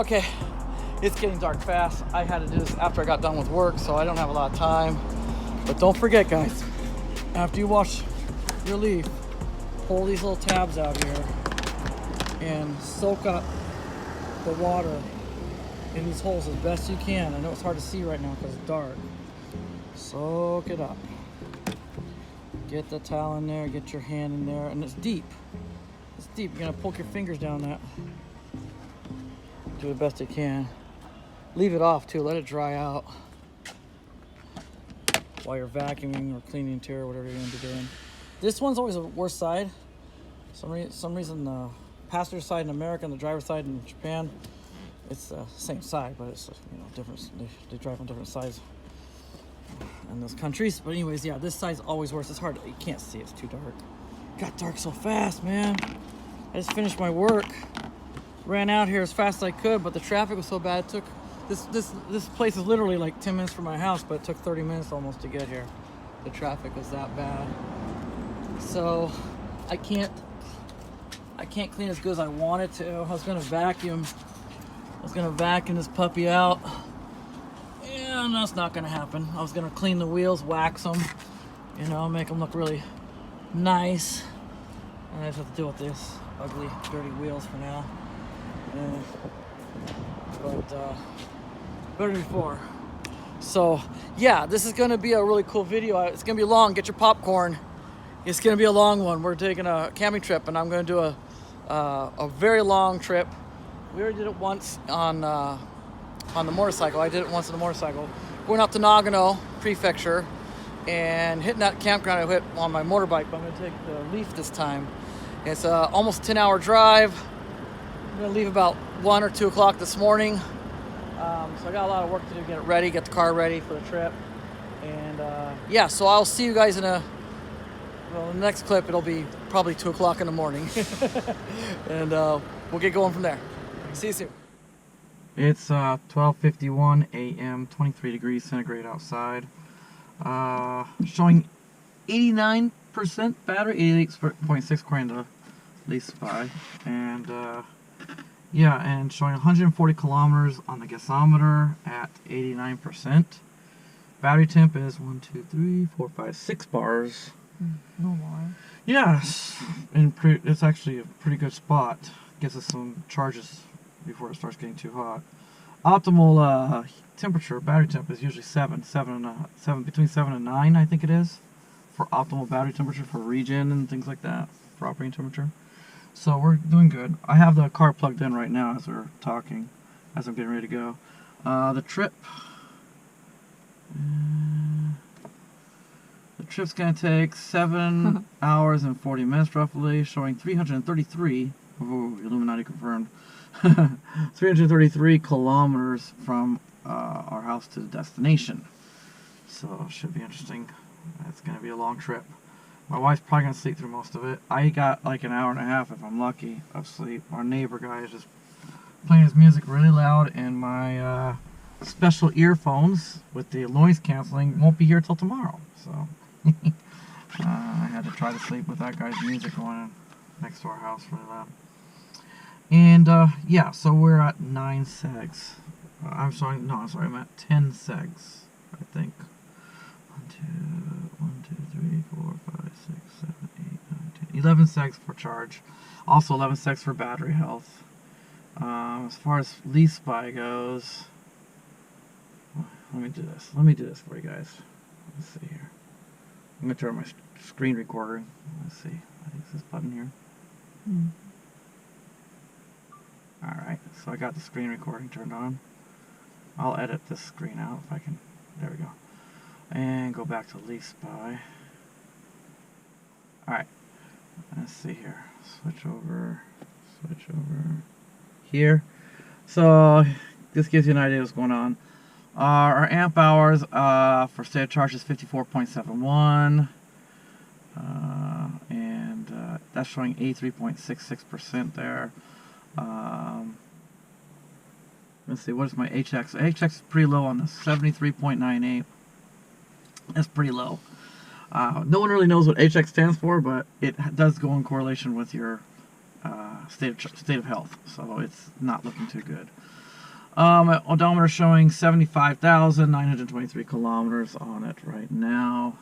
Okay, it's getting dark fast. I had to do this after I got done with work, so I don't have a lot of time. But don't forget, guys, after you wash your leaf, pull these little tabs out here and soak up the water in these holes as best you can. I know it's hard to see right now because it's dark. Soak it up. Get the towel in there, get your hand in there, and it's deep. It's deep. You're gonna poke your fingers down that. Do the best you can. Leave it off too, let it dry out while you're vacuuming or cleaning interior, whatever you're gonna be doing. This one's always the worst side. Some reason the passenger side in America and the driver's side in Japan, it's the same side, but it's, you know, different. They drive on different sides in those countries. But anyways, yeah, this side's always worse. It's hard. You can't see. It's too dark. It got dark so fast, man. I just finished my work. Ran out here as fast as I could, but the traffic was so bad. It took this place is literally like 10 minutes from my house, but it took 30 minutes almost to get here. The traffic was that bad. So I can't clean as good as I wanted to. I was gonna vacuum this puppy out. And that's not gonna happen. I was gonna clean the wheels, wax them, you know, make them look really nice. And I just have to deal with this ugly, dirty wheels for now. But better than before. So yeah, this is gonna be a really cool video. It's gonna be long. Get your popcorn. It's gonna be a long one. We're taking a camping trip, and I'm gonna do a very long trip. We already did it once on the motorcycle. I did it once on the motorcycle. Going out to Nagano Prefecture and hitting that campground I hit on my motorbike, but I'm gonna take the Leaf this time. It's almost a 10-hour drive. I'm gonna leave about 1 or 2 o'clock this morning. So I got a lot of work to do, get it ready, get the car ready for the trip. And yeah, so I'll see you guys in the next clip. It'll be probably 2 o'clock in the morning. And we'll get going from there. See you soon. It's 12:51 a.m., 23 degrees centigrade outside. Showing 89% battery, 88.6 according to Leaf Spy. And yeah, and showing 140 kilometers on the gasometer at 89%. Battery temp is 1, 2, 3, 4, 5, 6 bars. No more. Yes, and it's actually a pretty good spot. Gets us some charges before it starts getting too hot. Optimal temperature, battery temp, is usually between 7 and 9, I think it is, for optimal battery temperature for regen and things like that, for operating temperature. So we're doing good. I have the car plugged in right now as we're talking, as I'm getting ready to go. The trip's gonna take 7 hours and 40 minutes roughly, showing 333. Ooh, Illuminati confirmed. 333 kilometers from our house to the destination. So should be interesting. It's gonna be a long trip. My wife's probably gonna sleep through most of it. I got like an hour and a half, if I'm lucky, of sleep. Our neighbor guy is just playing his music really loud, and my special earphones with the noise canceling won't be here till tomorrow. So I had to try to sleep with that guy's music going next to our house really loud. And yeah, so we're at 9 segs. I'm I'm at 10 segs, I think. 1, 2, 3, 4, 5, 6, 7, 8, 9, 10. 11 segs for charge. Also 11 segs for battery health. As far as Leaf Spy goes, let me do this for you guys. Let's see here. I'm gonna turn my screen recorder. Let's see. I think it's this button here. Alright, so I got the screen recording turned on. I'll edit this screen out if I can. There we go. And go back to Leaf Spy. Alright, let's see here. Switch over here. So this gives you an idea of what's going on. Our amp hours for state of charge is 54.71. And that's showing 83.66% there. Let's see, what is my HX? HX is pretty low on this, 73.98. That's pretty low. No one really knows what HX stands for, but it does go in correlation with your state of health, so it's not looking too good. Odometer showing 75,923 kilometers on it right now.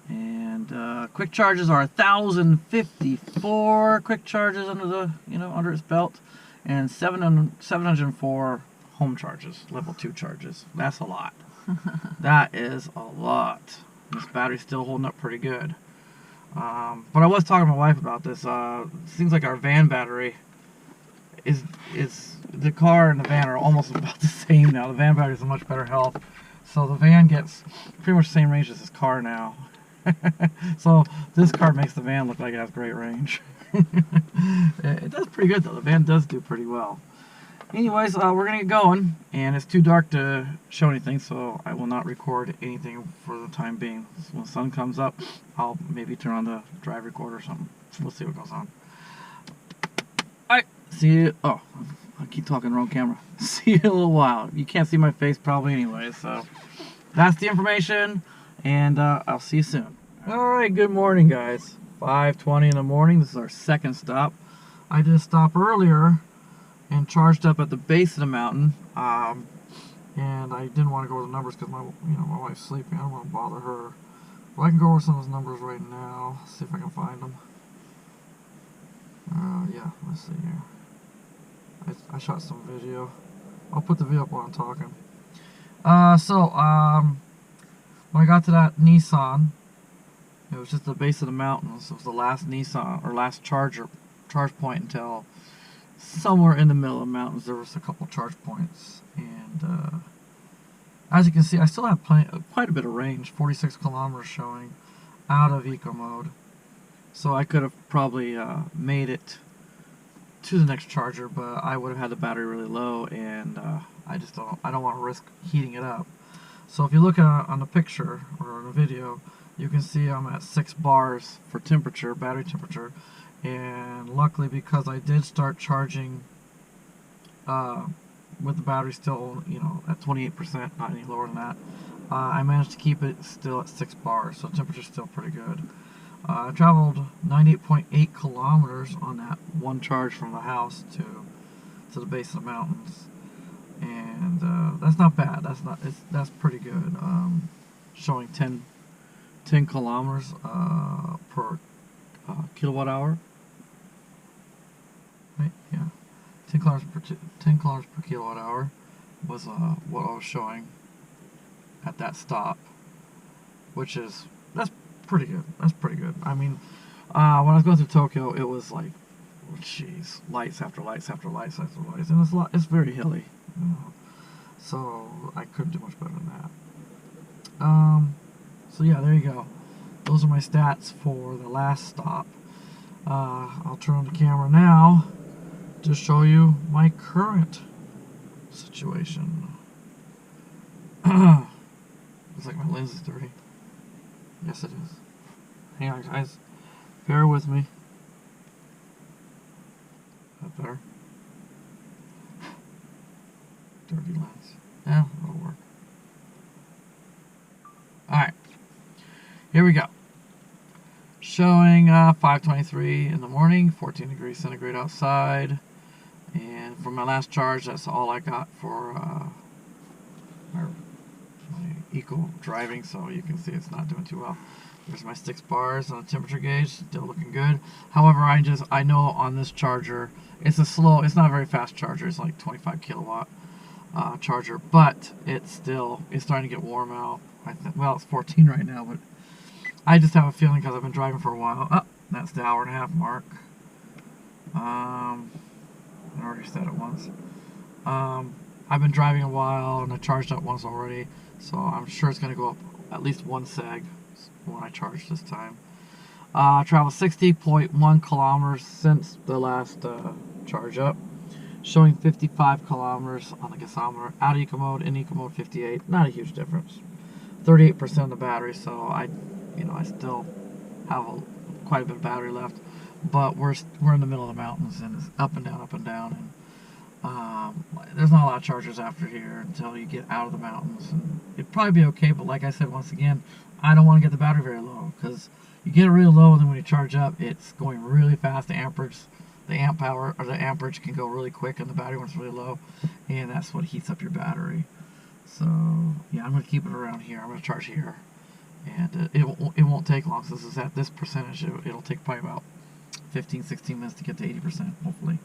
And quick charges are 1,054 quick charges under the under its belt, and 704 home charges, level 2 charges. That's a lot. That is a lot. This battery's still holding up pretty good. But I was talking to my wife about this. It seems like our van battery is the car and the van are almost about the same now. The van battery is a much better health, so the van gets pretty much the same range as this car now. So this car makes the van look like it has great range. It does pretty good though. The van does do pretty well. Anyways, we're gonna get going, and it's too dark to show anything, so I will not record anything for the time being. When the sun comes up, I'll maybe turn on the drive recorder or something. We'll see what goes on. Alright, see you. Oh, I keep talking wrong camera. See you in a little while. You can't see my face probably anyway, so that's the information, and I'll see you soon. Alright, good morning, guys. 5:20 in the morning. This is our second stop. I did a stop earlier and charged up at the base of the mountain, and I didn't want to go over the numbers because my wife's sleeping. I don't want to bother her. But I can go over some of those numbers right now. See if I can find them. Yeah, let's see here. I shot some video. I'll put the video up while I'm talking. When I got to that Nissan, it was just the base of the mountain. So it was the last Nissan, or last charge point until somewhere in the middle of the mountains. There was a couple charge points, and as you can see, I still have quite a bit of range. 46 kilometers showing out of eco mode, so I could have probably made it to the next charger, but I would have had the battery really low, and I don't want to risk heating it up. So if you look on the picture or on the video, you can see I'm at 6 bars for temperature, battery temperature. And luckily, because I did start charging with the battery still, at 28%, not any lower than that, I managed to keep it still at 6 bars, so temperature's still pretty good. I traveled 98.8 kilometers on that one charge from the house to the base of the mountains, and that's not bad. That's pretty good. Showing 10 kilometers per kilowatt hour. Right? Yeah, 10 kilometers per kilowatt hour was what I was showing at that stop, that's pretty good. That's pretty good. I mean, when I was going through Tokyo, it was like, jeez, lights after lights after lights after lights, and it's very hilly, so I couldn't do much better than that. So yeah, there you go. Those are my stats for the last stop. I'll turn on the camera now to show you my current situation. Looks like my lens is dirty. Yes, it is. Hang on, guys. Bear with me. That better? Dirty lens. Yeah, that'll work. Alright. Here we go. Showing 5:23 in the morning, 14 degrees centigrade outside, and for my last charge, that's all I got for my eco driving, so you can see it's not doing too well. There's my 6 bars on the temperature gauge, still looking good. However, I know on this charger, it's not a very fast charger, it's like 25 kilowatt charger, but it's starting to get warm out. Well, it's 14 right now, but I just have a feeling because I've been driving for a while. Oh, that's the hour-and-a-half mark. I already said it once. I've been driving a while, and I charged up once already, so I'm sure it's going to go up at least 1 seg when I charge this time. I traveled 60.1 kilometers since the last charge up, showing 55 kilometers on the gasometer. Out of eco mode, in eco mode 58. Not a huge difference. 38% of the battery, so I still have quite a bit of battery left, but we're in the middle of the mountains, and it's up and down, and there's not a lot of chargers after here until you get out of the mountains, and it'd probably be okay, but like I said, once again, I don't want to get the battery very low, because you get it really low, and then when you charge up, it's going really fast. The amperage the amp power or the amperage can go really quick on the battery when it's really low, and that's what heats up your battery. So yeah, I'm gonna keep it around here. I'm gonna charge here, and it won't take long. So this is at this percentage. It'll take probably about 15-16 minutes to get to 80%. Hopefully,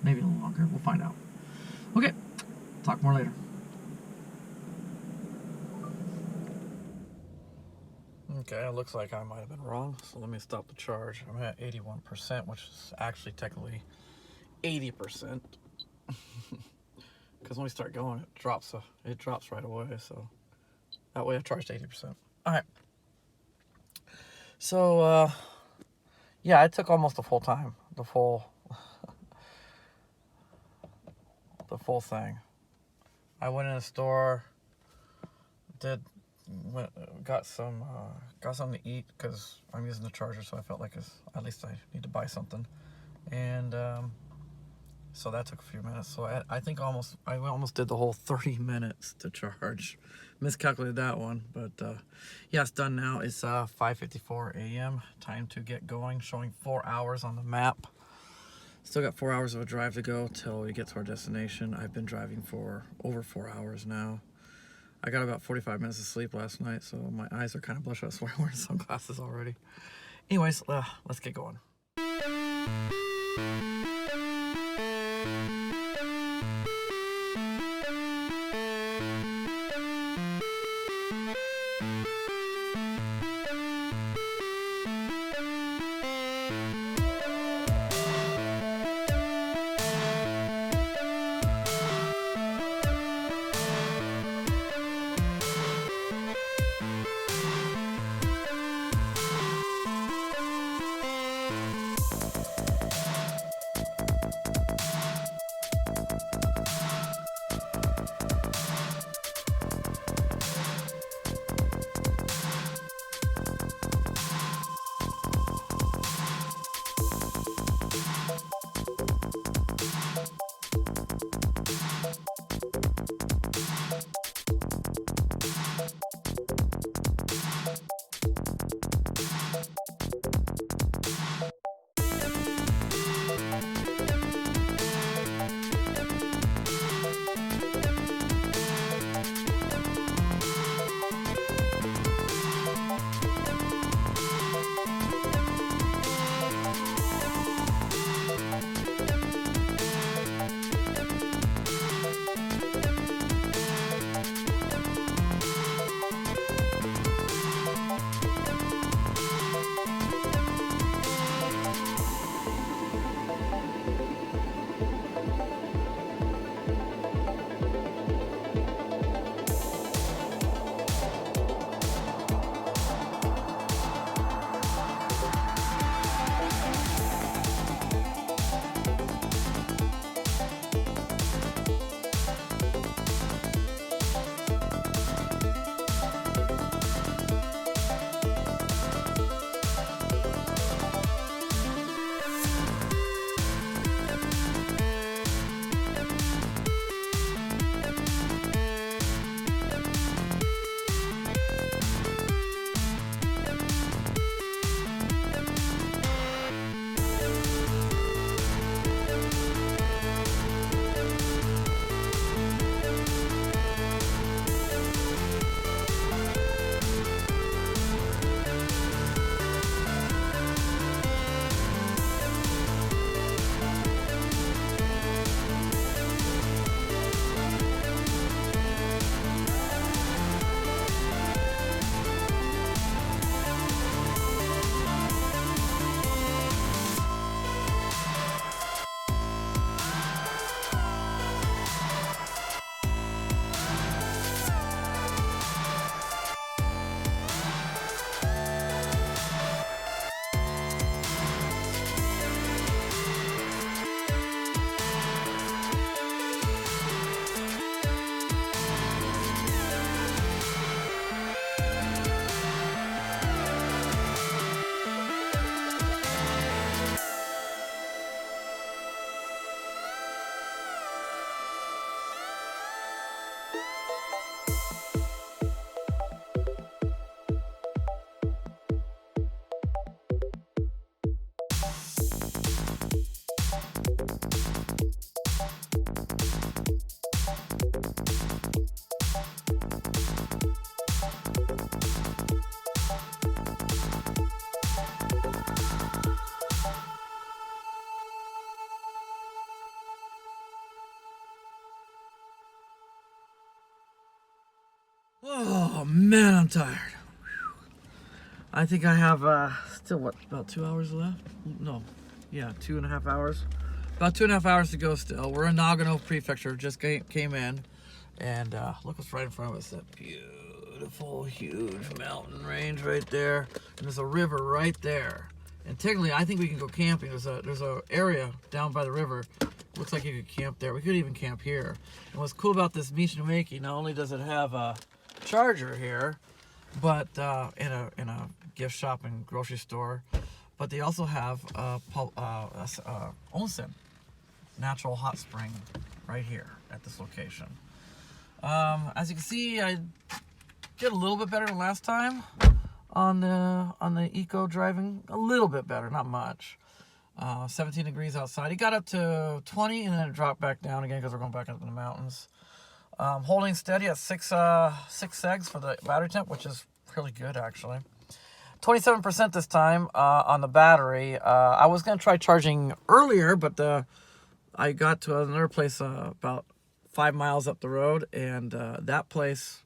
maybe a little longer. We'll find out. Okay, talk more later. Okay, it looks like I might have been wrong, so let me stop the charge. I'm at 81%, which is actually technically 80%. Because when we start going, it drops right away, so that way I charged 80%. All right. So, yeah, it took almost the full time, the full thing. I went in a store, got something to eat because I'm using the charger, so I felt like at least I need to buy something, and so that took a few minutes. So I think I almost did the whole 30 minutes to charge. Miscalculated that one, but yeah, it's done now. It's 5:54 a.m. Time to get going. Showing 4 hours on the map. Still got 4 hours of a drive to go till we get to our destination. I've been driving for over 4 hours now. I got about 45 minutes of sleep last night, so my eyes are kind of bloodshot. That's why I'm wearing sunglasses already. Anyways, let's get going. Oh man, I'm tired. I think I have still what, about 2 hours left? No, yeah, 2.5 hours. About 2.5 hours to go still. We're in Nagano Prefecture, just came in. And look what's right in front of us, that beautiful, huge mountain range right there. And there's a river right there. And technically, I think we can go camping. There's a area down by the river. Looks like you could camp there. We could even camp here. And what's cool about this Michinoeki, not only does it have a charger here, but in a gift shop and grocery store, but they also have onsen, natural hot spring, right here at this location. As you can see, I did a little bit better than last time on the eco driving. A little bit better, not much. 17 degrees outside. It got up to 20 and then it dropped back down again because we're going back up in the mountains. Holding steady at 6 segs for the battery temp, which is really good actually. 27% this time on the battery. I was going to try charging earlier, but I got to another place about 5 miles up the road, and that place,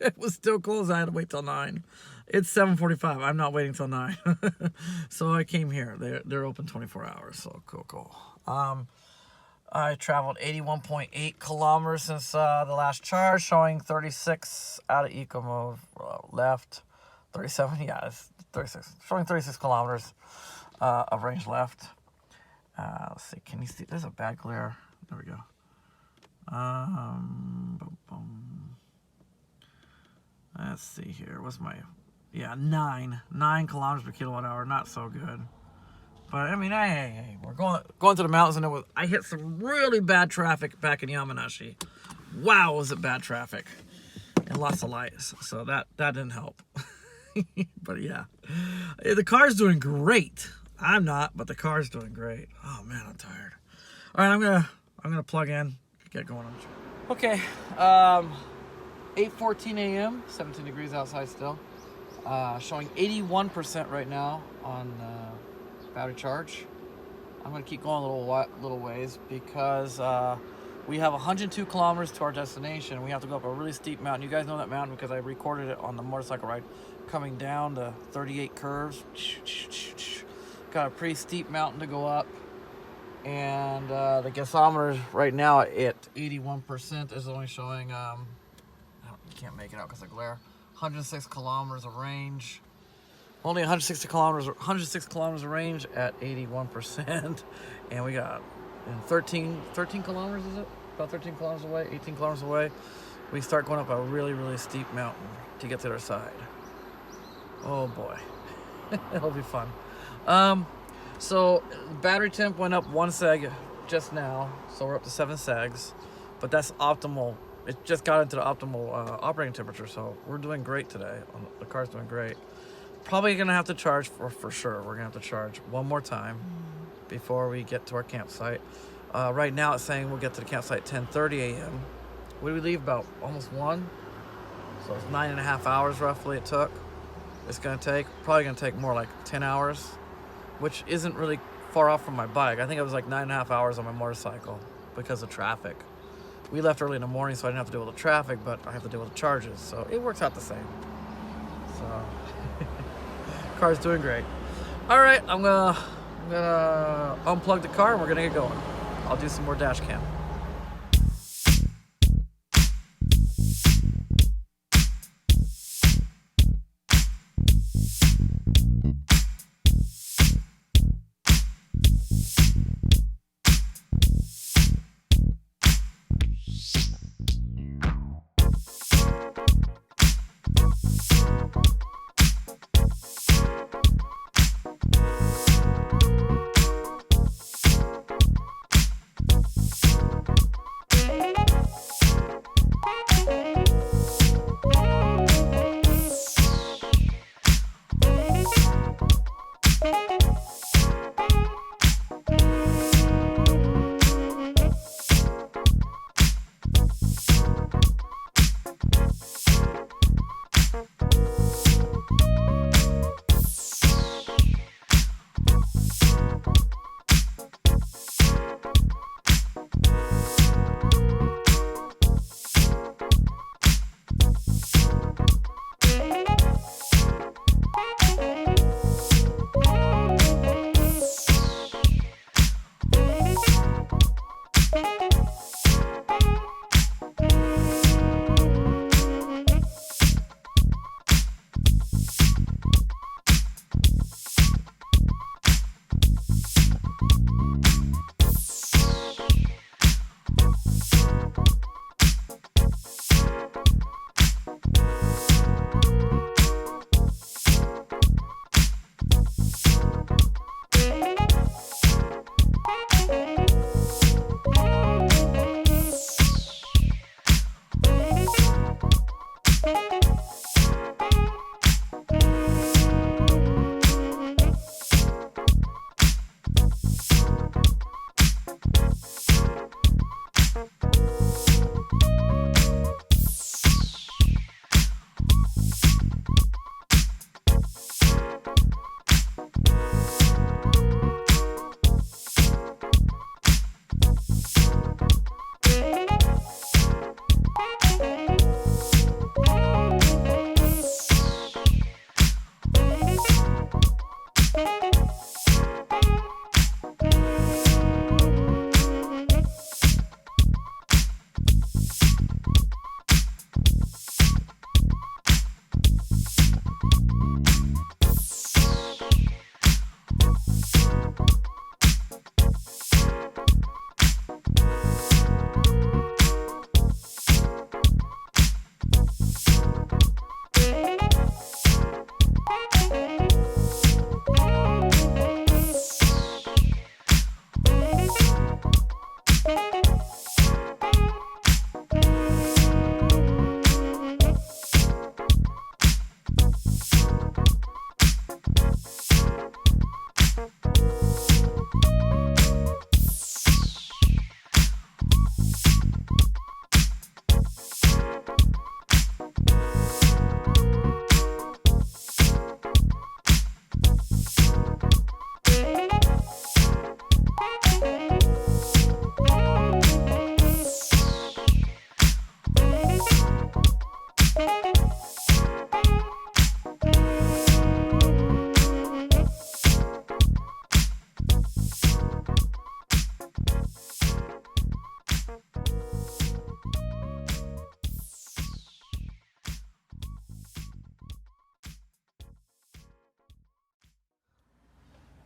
it was still closed. I had to wait till 9. It's 7:45. I'm not waiting till 9. So I came here. They're open 24 hours, so cool. I traveled 81.8 kilometers since the last charge, showing 36 out of eco mode left. 37, yeah, it's 36. Showing 36 kilometers of range left. Let's see, can you see? There's a bad glare. There we go. Let's see here. What's my... Yeah, 9 kilometers per kilowatt hour. Not so good. But I mean, hey, we're going to the mountains, and I hit some really bad traffic back in Yamanashi. Wow, was it bad traffic, and lots of lights. So that didn't help. But yeah, the car's doing great. I'm not, but the car's doing great. Oh man, I'm tired. All right, I'm gonna plug in, get going on. Okay, 8:14 a.m. 17 degrees outside still. Showing 81% right now on battery charge. I'm gonna keep going a little ways because we have 102 kilometers to our destination. We have to go up a really steep mountain. You guys know that mountain because I recorded it on the motorcycle ride coming down the 38 curves. Got a pretty steep mountain to go up, and the gasometer right now at 81% is only showing you can't make it out because of glare. 106 kilometers of range. Only 106 kilometers of range at 81%. And we got 13 kilometers, is it? About 13 kilometers away, 18 kilometers away. We start going up a really, really steep mountain to get to their side. Oh boy. It'll be fun. So battery temp went up 1 seg just now. So we're up to 7 segs. But that's optimal. It just got into the optimal operating temperature, so we're doing great today. The car's doing great. Probably gonna have to charge for sure. We're gonna have to charge one more time before we get to our campsite. Right now it's saying we'll get to the campsite 10:30 a.m. What did we leave? About almost 1. So it's 9.5 hours roughly it took. It's gonna take, probably gonna take more like 10 hours, which isn't really far off from my bike. I think it was like 9.5 hours on my motorcycle because of traffic. We left early in the morning, so I didn't have to deal with the traffic, but I have to deal with the charges, so it works out the same. So, car's doing great. All right, I'm gonna unplug the car and we're gonna get going. I'll do some more dash cam.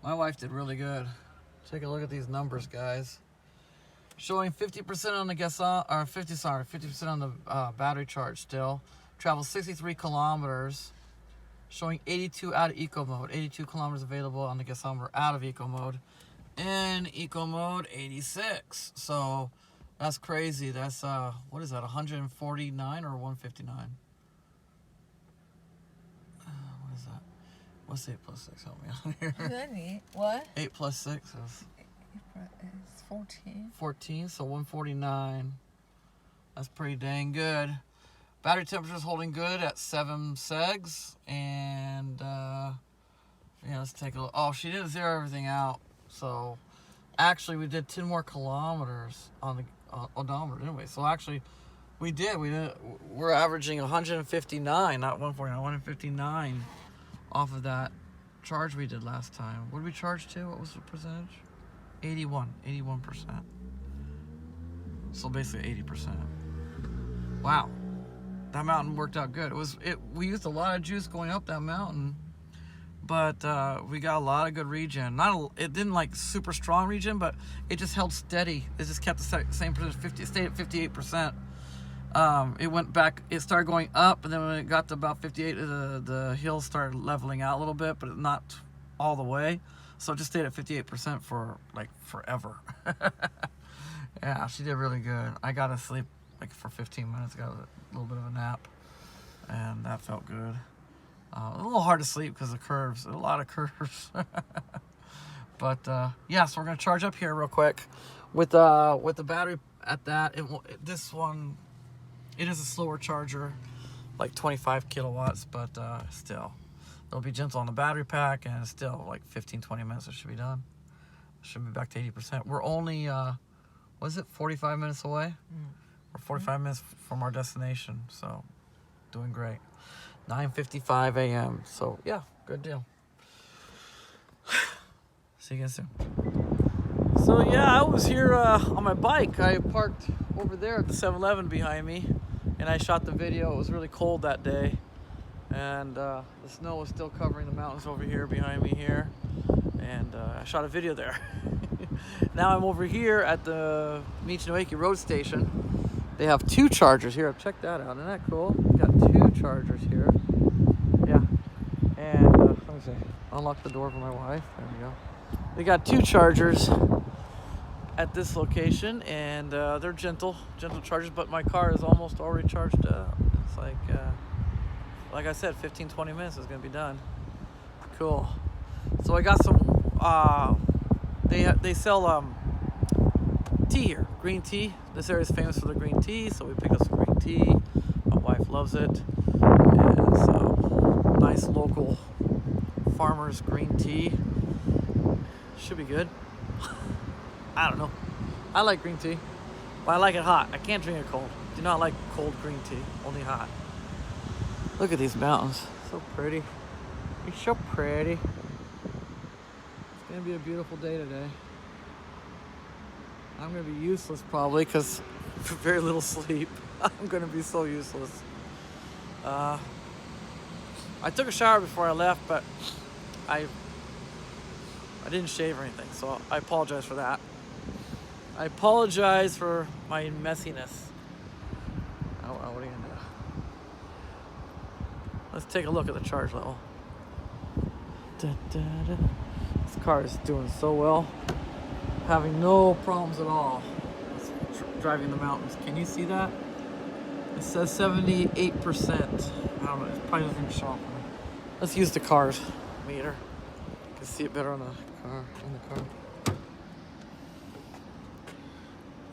My wife did really good. Take a look at these numbers, guys. Showing 50% on the or 50% on the battery charge still. Traveled 63 kilometers. Showing 82 out of eco mode. 82 kilometers available on the gasometer out of eco mode. In eco mode, 86. So that's crazy. That's what is that? 149 or 159? What is that? What's 8 plus 6? Help me out here. What? 8 plus 6 is... It's 14. 14, so 149. That's pretty dang good. Battery temperature is holding good at 7 segs. And, yeah, let's take a look. Oh, she didn't zero everything out. So, actually, we did 10 more kilometers on the odometer anyway. So, actually, we're averaging 159, not 149, 159 off of that charge we did last time. What did we charge to? What was the percentage? 81%. So basically 80%. Wow. That mountain worked out good. We used a lot of juice going up that mountain, but we got a lot of good regen. It didn't like super strong regen, but it just held steady. It just kept the same percentage. It stayed at 58%. It went back. It started going up, and then when it got to about 58, the hill started leveling out a little bit, but not all the way. So it just stayed at 58% for like forever. Yeah, she did really good. I got to sleep like for 15 minutes. Got a little bit of a nap, and that felt good. A little hard to sleep because of curves. A lot of curves. But yeah, so we're gonna charge up here real quick with the battery at that. This one, it is a slower charger, like 25 kilowatts, but still. It'll be gentle on the battery pack, and still like 15-20 minutes it should be done. Should be back to 80%. We're only, was it 45 minutes away? We're 45 minutes from our destination, so doing great. 9:55 a.m. So yeah, good deal. See you guys soon. So yeah, I was here on my bike. I parked over there at the 7-Eleven behind me, and I shot the video. It was really cold that day. And the snow was still covering the mountains over here behind me here, and I shot a video there. Now I'm over here at the Michinoeki road station. They have 2 chargers here. Check that out. Isn't that cool? Got 2 chargers here. Yeah. And let me see. Unlock the door for my wife. There we go. They got 2 chargers at this location, and they're gentle chargers. But my car is almost already charged up. It's like I said, 15-20 minutes is gonna be done. Cool. So I got some. They sell tea here, green tea. This area is famous for the green tea, so we picked up some green tea. My wife loves it, and so nice local farmers green tea. Should be good. I don't know. I like green tea, but I like it hot. I can't drink it cold. Do not like cold green tea. Only hot. Look at these mountains. So pretty. It's so pretty. It's going to be a beautiful day today. I'm going to be useless probably because very little sleep. I'm going to be so useless. I took a shower before I left, but I didn't shave or anything, so I apologize for that. I apologize for my messiness. Oh, what are you going to do? Let's take a look at the charge level. This car is doing so well. Having no problems at all. It's driving the mountains. Can you see that? It says 78%. I don't know. It probably doesn't show up. Let's use the car's meter. You can see it better on the car.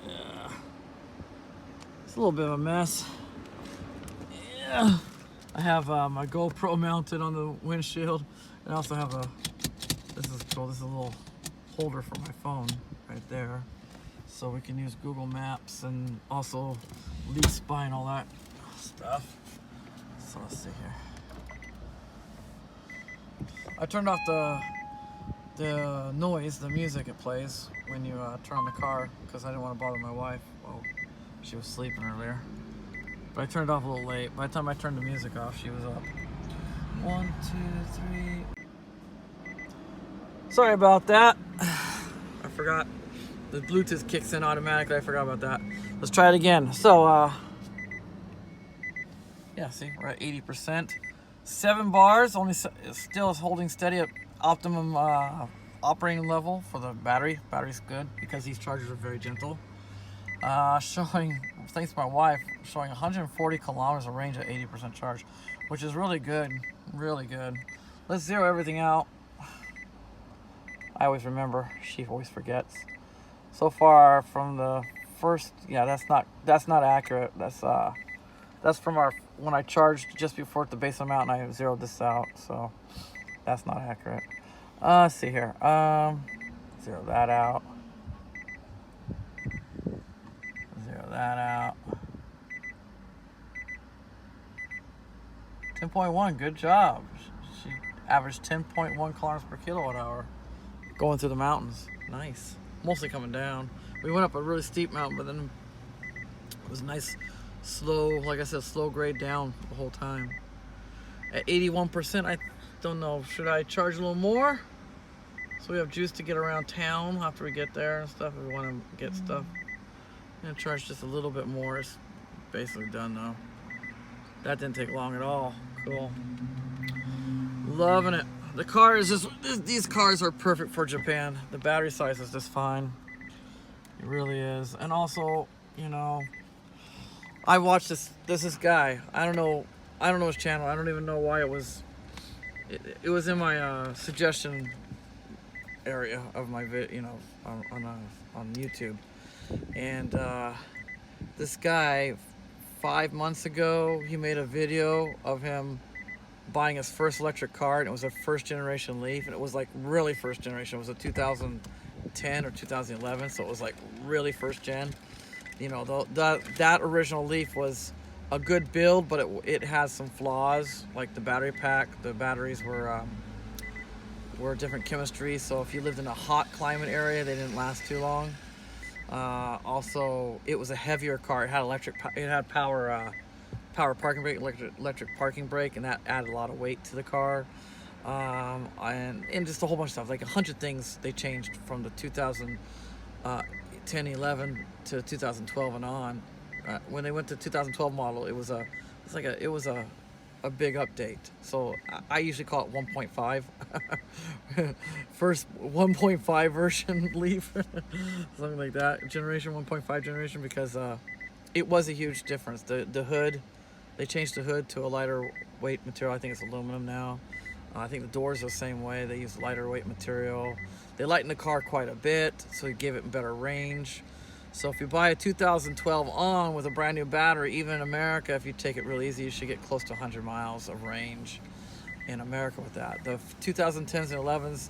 Yeah. It's a little bit of a mess. Yeah. I have my GoPro mounted on the windshield, and I also have this is cool, this is a little holder for my phone right there. So we can use Google Maps and also leaf spy and all that stuff. So let's see here. I turned off the noise, the music it plays when you turn on the car, because I didn't want to bother my wife. Well, she was sleeping earlier. But I turned it off a little late. By the time I turned the music off, she was up. 1, 2, 3. Sorry about that. I forgot. The Bluetooth kicks in automatically. I forgot about that. Let's try it again. So, yeah, see, we're at 80%. 7 bars, only still holding steady at optimum operating level for the battery. Battery's good because these chargers are very gentle. Showing, thanks to my wife, showing 140 kilometers of range at 80% charge, which is really good, really good. Let's zero everything out. I always remember, she always forgets. So far from the first, yeah, that's not accurate. That's from when I charged just before at the base of the mountain. I zeroed this out, so that's not accurate. Let's see here. Zero that out. Zero that out. 10.1, good job. She averaged 10.1 kilometers per kilowatt hour going through the mountains. Nice. Mostly coming down. We went up a really steep mountain, but then it was nice, slow, like I said, slow grade down the whole time. At 81%, I don't know, should I charge a little more? So we have juice to get around town after we get there and stuff, if we want to get stuff. I'm gonna charge just a little bit more. It's basically done though. That didn't take long at all. Cool. Loving it. The car is just, these cars are perfect for Japan. The battery size is just fine. It really is. And also, you know, I watched this guy. I don't know his channel. I don't even know why it was in my suggestion area of my you know, on YouTube. And this guy, 5 months ago, he made a video of him buying his first electric car, and it was a first generation Leaf, and it was like really first generation. It was a 2010 or 2011, so it was like really first gen. You know, that original Leaf was a good build, but it has some flaws, like the battery pack. The batteries were different chemistry, so if you lived in a hot climate area, they didn't last too long. Also, it was a heavier car. It had power parking brake, electric parking brake, and that added a lot of weight to the car. And just a whole bunch of stuff, like 100 things they changed from the 2010, 11 to 2012 and on. When they went to 2012 model, it was a big update. So I usually call it 1.5. First 1.5 version Leaf, something like that. Generation 1.5 generation, because it was a huge difference. The hood, they changed the hood to a lighter weight material. I think it's aluminum now. I think the doors are the same way. They use lighter weight material. They lightened the car quite a bit, so it gave it better range. So if you buy a 2012 on with a brand new battery, even in America, if you take it real easy, you should get close to 100 miles of range in America with that. The 2010s and 11s,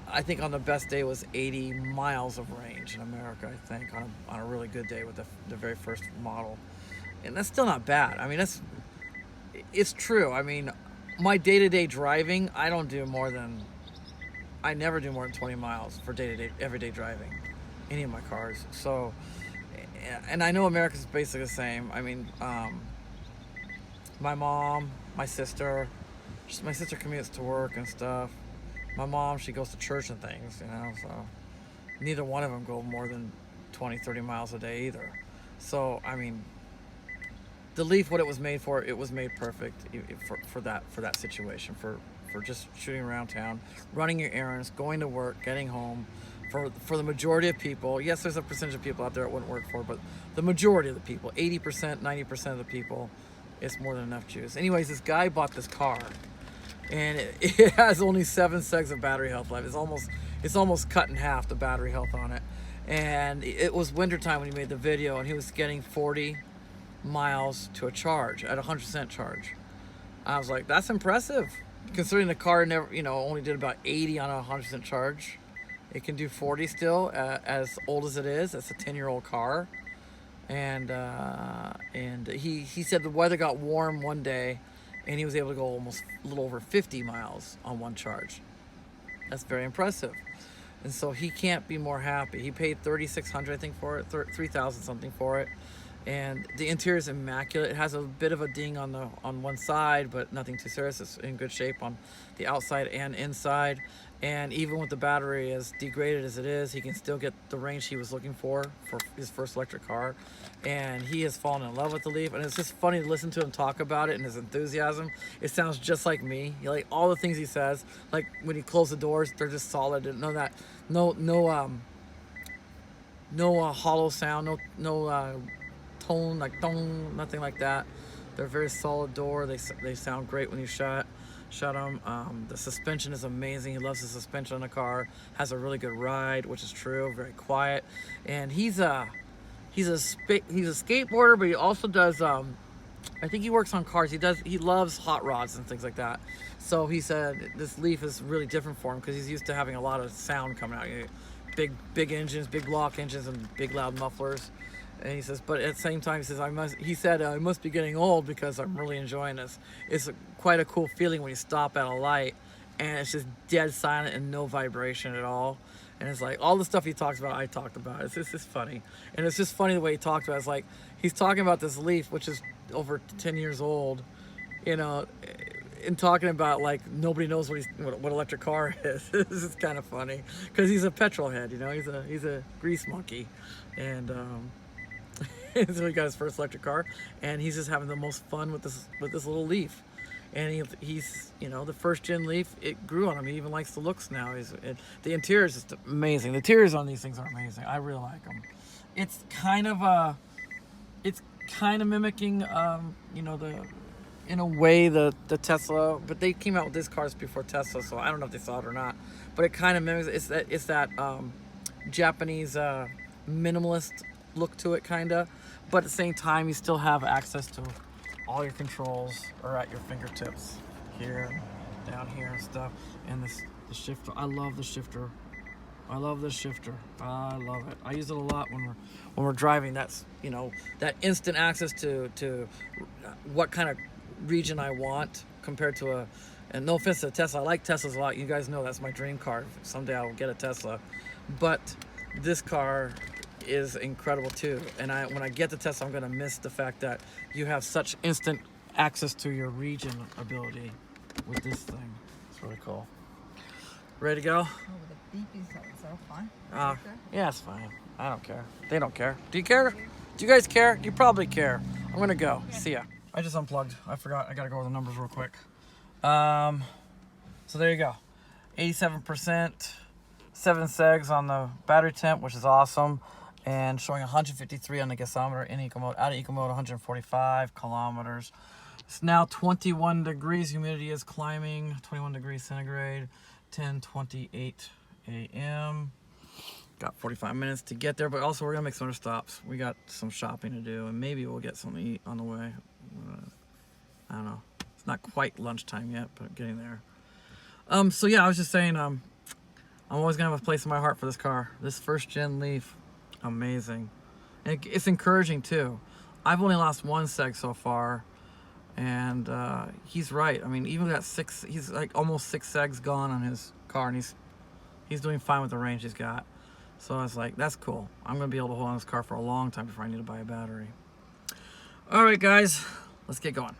I think on the best day was 80 miles of range in America, I think, on a really good day with the very first model. And that's still not bad. I mean, it's true. I mean, my day-to-day driving, I never do more than 20 miles for day-to-day, everyday driving, any of my cars. So, and I know America's basically the same. I mean, my mom, my sister commutes to work and stuff. My mom, she goes to church and things, you know, so neither one of them go more than 20, 30 miles a day either. So, I mean, the Leaf, what it was made for, it was made perfect for that situation, for just shooting around town, running your errands, going to work, getting home. For the majority of people, yes, there's a percentage of people out there it wouldn't work for, but the majority of the people, 80%, 90% of the people, it's more than enough juice. Anyways, this guy bought this car, and it has only 7 seconds of battery health life. It's almost cut in half, the battery health on it. And it was wintertime when he made the video, and he was getting 40 miles to a charge at 100% charge. I was like, that's impressive, considering the car never, only did about 80 on a 100% charge. It can do 40 still, as old as it is. It's a 10-year-old car. And he said the weather got warm one day, and he was able to go almost a little over 50 miles on one charge. That's very impressive. And so he can't be more happy. He paid $3,600, I think, for it, $3,000 something for it. And the interior is immaculate. It has a bit of a ding on one side, but nothing too serious. It's in good shape on the outside and inside. And even with the battery as degraded as it is, he can still get the range he was looking for his first electric car. And he has fallen in love with the Leaf. And it's just funny to listen to him talk about it and his enthusiasm. It sounds just like me. Like all the things he says, like when he closed the doors, they're just solid. And no hollow sound, no tone, like tone, nothing like that. They're very solid door. They sound great when you shut them. The suspension is amazing. He loves the suspension on the car. Has a really good ride, which is true. Very quiet, and he's a skateboarder, but he also does. I think he works on cars. He loves hot rods and things like that. So he said this Leaf is really different for him because he's used to having a lot of sound coming out. Big engines, big block engines, and big loud mufflers. And he says, but at the same time, he says, I must be getting old because I'm really enjoying this. It's quite a cool feeling when you stop at a light and it's just dead silent and no vibration at all. And it's like all the stuff he talks about, I talked about. It's just funny. And it's just funny the way he talked about it. It's like he's talking about this Leaf, which is over 10 years old, you know, and talking about like nobody knows what electric car is. This is kind of funny because he's a petrol head, you know, he's a grease monkey. And so he got his first electric car, and he's just having the most fun with this little Leaf. And he's you know, the first gen Leaf, it grew on him. He even likes the looks now. The interior is just amazing. The interiors on these things are amazing. I really like them. It's kind of mimicking you know, in a way the Tesla, but they came out with these cars before Tesla, so I don't know if they saw it or not. But it kind of mimics. It's that Japanese minimalist look to it, kinda, but at the same time you still have access to all your controls are at your fingertips here, down here and stuff. And the shifter, I love the shifter. I love this shifter. I love it. I use it a lot when we're driving. That's, you know, that instant access to what kind of region I want compared to and no offense to Tesla, I like Teslas a lot. You guys know that's my dream car. Someday I'll get a Tesla, but this car is incredible too. And when I get the Tesla, I'm gonna miss the fact that you have such instant access to your region ability with this thing. It's really cool. Ready to go? Oh, the beepies are fine. Yeah, it's fine. I don't care. They don't care. Do you care? Do you guys care? You probably care. I'm gonna go. Yeah. See ya. I just unplugged. I forgot. I gotta go over the numbers real quick. So there you go. 87%, 7 segs on the battery temp, which is awesome. And showing 153 on the gasometer in eco mode. Out of eco mode, 145 kilometers. It's now 21 degrees. Humidity is climbing. 21 degrees centigrade. 10:28 a.m. Got 45 minutes to get there, but also we're gonna make some other stops. We got some shopping to do, and maybe we'll get something to eat on the way. I don't know. It's not quite lunchtime yet, but getting there. So yeah, I was just saying, I'm always gonna have a place in my heart for this car. This first gen Leaf. Amazing. And it's encouraging too. I've only lost 1 seg so far, and he's right. I mean, even got 6, he's like almost 6 segs gone on his car, and he's doing fine with the range he's got. So I was like, that's cool. I'm gonna be able to hold on this car for a long time before I need to buy a battery. All right, guys, let's get going.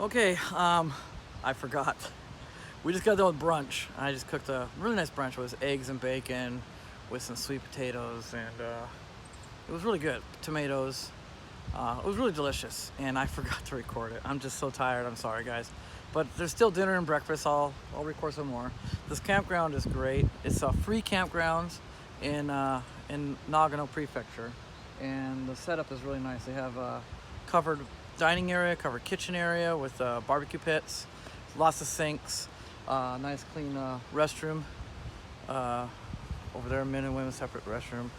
Okay, I forgot. We just got done with brunch. I just cooked a really nice brunch. It was eggs and bacon with some sweet potatoes, and it was really good. Tomatoes. It was really delicious, and I forgot to record it. I'm just so tired. I'm sorry, guys. But there's still dinner and breakfast. I'll record some more. This campground is great. It's a free campground in Nagano Prefecture, and the setup is really nice. They have a covered dining area, covered kitchen area with barbecue pits, lots of sinks, nice clean restroom over there, men and women separate restroom,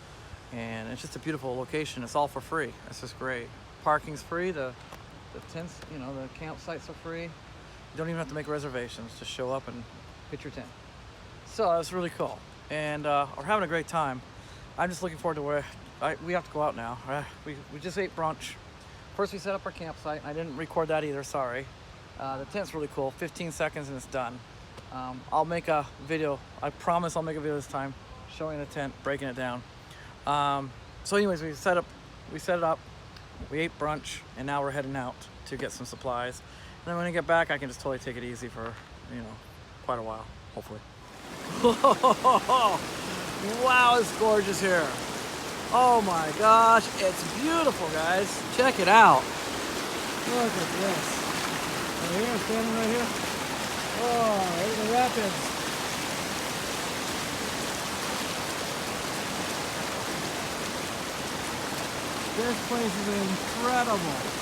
and it's just a beautiful location. It's all for free. It's just great. Parking's free. The tents, you know, the campsites are free. You don't even have to make reservations. Just show up and pitch your tent. So that's really cool, and we're having a great time. I'm just looking forward to where we have to go out now. We just ate brunch. First we set up our campsite. I didn't record that either, sorry. The tent's really cool, 15 seconds and it's done. I'll make a video, I promise I'll make a video this time, showing the tent, breaking it down. So anyways, we set it up, we ate brunch, and now we're heading out to get some supplies. And then when I get back, I can just totally take it easy for, you know, quite a while, hopefully. Wow, it's gorgeous here. Oh my gosh, it's beautiful, guys. Check it out. Look at this. Right here, standing right here. Oh, there's the rapids. This place is incredible.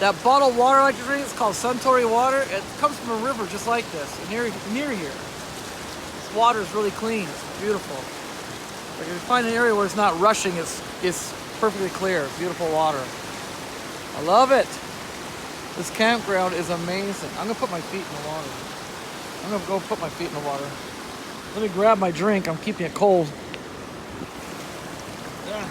That bottled water I like to drink is called Suntory water. It comes from a river just like this, near here. This water is really clean. It's beautiful. Like if you find an area where it's not rushing, it's perfectly clear. Beautiful water. I love it. This campground is amazing. I'm gonna put my feet in the water. I'm gonna go put my feet in the water. Let me grab my drink. I'm keeping it cold. Yeah.